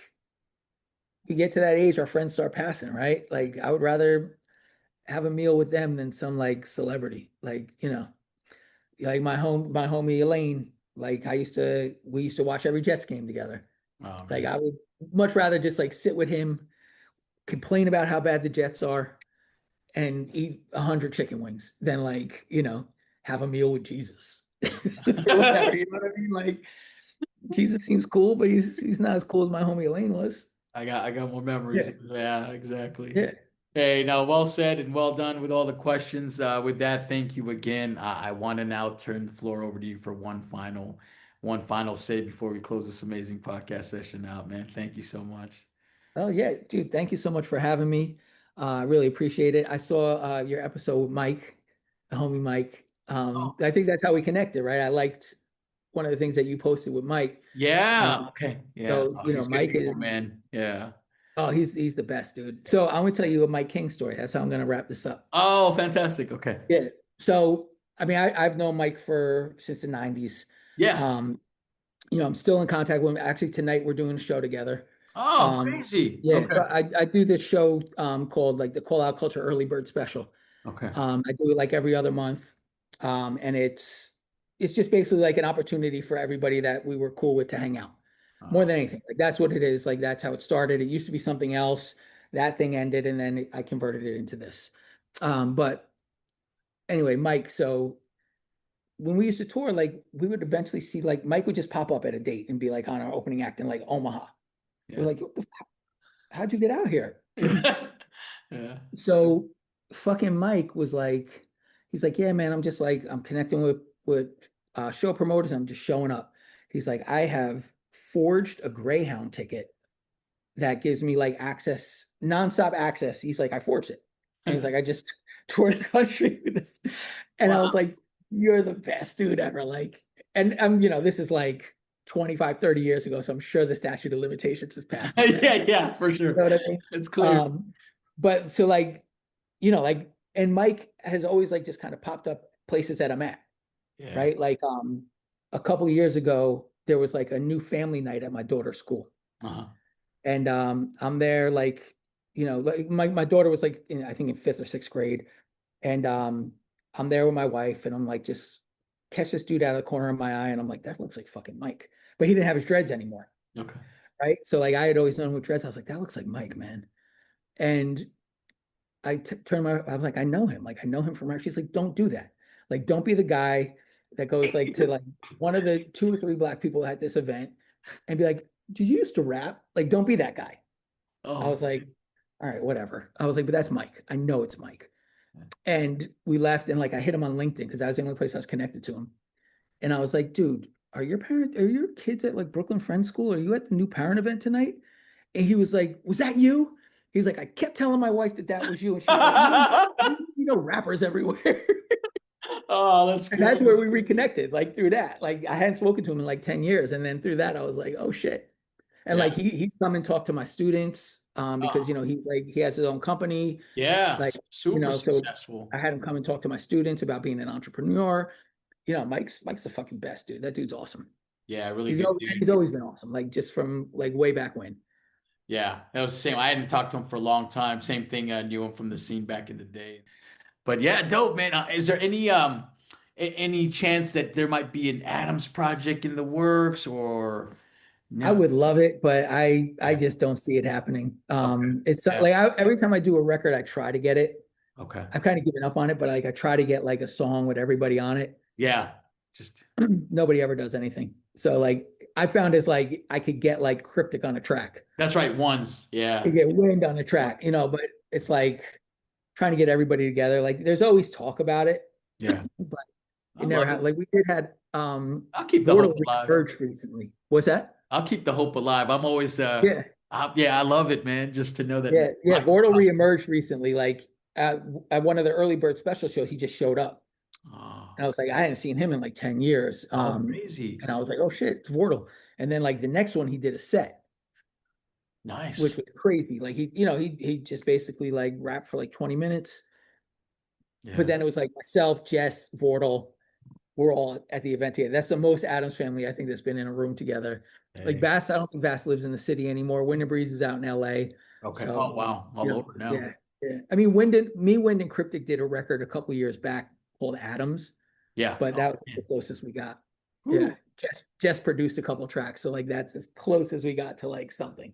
you get to that age, our friends start passing, right? Like I would rather have a meal with them than some like celebrity. Like my homie Elaine, like we used to watch every Jets game together. Oh Like man. I would much rather just like sit with him, complain about how bad the Jets are, and eat 100 chicken wings than like, have a meal with Jesus. Or whatever, you know what I mean? Like Jesus seems cool, but he's not as cool as my homie Elaine was. I got more memories. Yeah, Yeah, exactly. yeah. Hey, now well said and well done with all the questions. With that, thank you again. I want to now turn the floor over to you for one final say before we close this amazing podcast session out, man. Thank you so much. Oh yeah, dude, thank you so much for having me. I really appreciate it. I saw your episode with Mike, the homie Mike. Oh, I think that's how we connected, right? I liked one of the things that you posted with Mike. yeah. Um, Okay. Yeah. so Oh, he's good Mike people, is man. Yeah. he's the best, dude. So I'm gonna tell you a Mike King story. That's how I'm gonna wrap this up. Oh, fantastic. Okay. Yeah. So I mean, I've known Mike for since the '90s. Yeah. Um, I'm still in contact with him. Actually, tonight we're doing a show together. Oh, Um, crazy. yeah, Okay. so I do this show called like the Call Out Culture Early Bird Special. Okay. I do it like every other month. And it's just basically like an opportunity for everybody that we were cool with to hang out. More Uh, than anything. Like that's what it is. Like that's how it started. It used to be something else. That thing ended and then I converted it into this. But anyway, Mike, so when we used to tour, like we would eventually see like Mike would just pop up at a date and be like on our opening act in like Omaha. We're yeah. like, how'd you get out here? Yeah. So fucking Mike was like, he's like, yeah, man, I'm just like, I'm connecting with show promoters. I'm just showing up. He's like, I have forged a Greyhound ticket that gives me like access, nonstop access. He's like, I forged it. And he's like, I just toured the country with this. And I was Wow. like, You're the best dude ever. Like, and I'm, this is like 25, 30 years ago. So I'm sure the statute of limitations has passed on that. Yeah, yeah, for You sure. know what I mean? It's clear. But so like, like, and Mike has always like just kind of popped up places that I'm at, Yeah. right? Like, a couple of years ago, there was like a new family night at my daughter's school. Uh-huh. And I'm there like, like my daughter was like I think in fifth or sixth grade. And I'm there with my wife and I'm like just catch this dude out of the corner of my eye and I'm like, that looks like fucking Mike. But he didn't have his dreads anymore. Okay. Right. So like I had always known with dreads. I was like, that looks like Mike, man. And turned I was like, I know him. Like I know him from She's like, don't do that. Like, don't be the guy that goes like to like one of the two or three black people at this event and be like, did you used to rap? Like, don't be that guy. I Oh, was like, all right, whatever. I was like, but that's Mike. I know it's Mike. And we left and like I hit him on LinkedIn because that was the only place I was connected to him. And I was like, dude, are your kids at like Brooklyn Friends School? Are you at the new parent event tonight? And he was like, was that you? He's like, I kept telling my wife that that was you. And she's like, rappers everywhere. oh, that's And that's where great. we reconnected, like through that. Like I hadn't spoken to him in like 10 years. And then through that, I was like, oh shit. And Yeah. like he'd come and talk to my students because Oh, he's like he has his own company. yeah. Like, Super so successful. I had him come and talk to my students about being an entrepreneur. Mike's the fucking best dude. That dude's awesome. Yeah, really good He's dude. always been awesome, like just from like way back when. Yeah, that was the same. I hadn't talked to him for a long time. Same thing. I knew him from the scene back in the day. But yeah, dope, man. Is there any chance that there might be an Adams project in the works or I no? would love it, but I Yeah. just don't see it happening. Okay. It's Yeah. like every time I do a record, I try to get it. Okay. I've kind of given up on it, but like I try to get like a song with everybody on it. Yeah. Just Nobody ever does anything. So like I found it's like I could get like cryptic on a track. that's right. Once. I could Yeah. get wind on a track, but it's like trying to get everybody together. Like there's always talk about it, Yeah. but I it never love had it. like we did had I'll keep the Vortal hope alive. reemerged recently. What's that? I'll keep the hope alive. I'm always Yeah. yeah, I love it, man. Just to know that Yeah. life. Vortal reemerged recently. Like at one of the early bird special shows, he just showed up. Oh, And I was like, I hadn't seen him in like 10 years. oh, crazy. And I was like, oh shit, it's Vortal. And then like the next one he did a set, which Nice. was crazy. Like he just basically like rapped for like 20 minutes. But Yeah. then it was like myself, Jess, Vortal, we're all at the event together. That's the most Adams family I think that's been in a room together. Like Hey. Bass, I don't think Bass lives in the city anymore. Wind and Breeze is out in LA. Okay. So Oh, wow. All over now. yeah, yeah. I mean, Wind and Cryptic did a record a couple years back called Adams, Yeah. but Oh, that was the man. closest we got. Yeah. Whew. Jess produced a couple tracks. So like that's as close as we got to like something.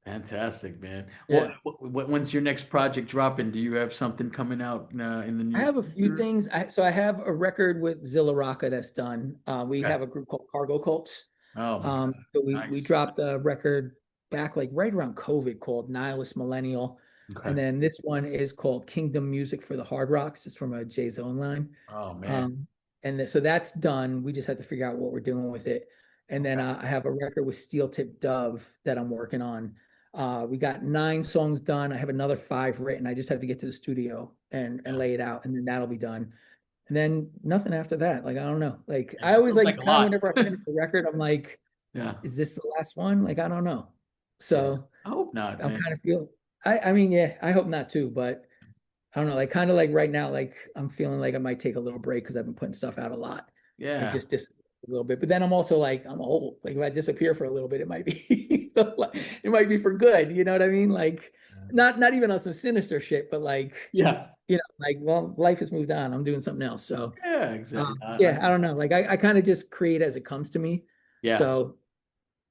Fantastic, man. Well, Yeah. when's your next project dropping? Do you have something coming out in the I near have a few future? things. So I have a record with Zilla Rocca that's done. We Okay. have a group called Cargo Cults. Oh my God. So we Nice. dropped a record back like right around COVID called Nihilist Millennial. And Okay. then this one is called Kingdom Music for the Hard Rocks. It's from a Jay Zone line. Oh man. Um, so that's done. We just have to figure out what we're doing with it. And then Okay. I have a record with Steel Tip Dove that I'm working on. We got 9 songs done. I have another 5 written. I just have to get to the studio and Yeah. lay it out, and then that'll be done. And then nothing after that. Like I don't know. Like Yeah. I always Feels like like a kind of lot. whenever I finish the record, I'm like, Yeah. is this the last one? Like I don't know. Yeah. So I hope not, I'm man. kind of feel. I mean, yeah, I hope not too, but I don't know. Like kind of like right now, like I'm feeling like I might take a little break because I've been putting stuff out a lot. Like Yeah. just a little bit. But then I'm also like I'm old. Like if I disappear for a little bit, it might be it might be for good. You know what I mean? Like not even on some sinister shit, but like Yeah. like well, life has moved on. I'm doing something else. So Yeah. Exactly. yeah, I don't know. Like I kind of just create as it comes to me. Yeah. So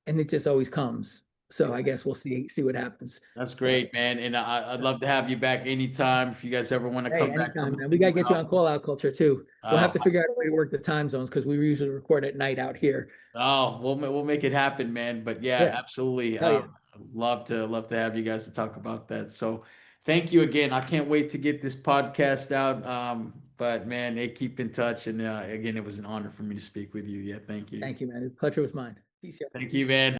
and it just always comes. So I Yeah. guess we'll see what happens. That's But great, man. And I'd love to have you back anytime if you guys ever want to hey, come back from anytime, the man. We gotta figure get you out. on call out culture too. We'll have Oh, to figure out a way to work the time zones because we usually record at night out here. oh, we'll make it happen, man. But yeah, Yeah, absolutely. hell yeah. I'd love to have you guys to talk about that. So thank you again. I can't wait to get this podcast out. But man, hey, keep in touch. And again, it was an honor for me to speak with you. Yeah, thank you. Thank you, man. The pleasure was mine. Peace out. Thank you, man.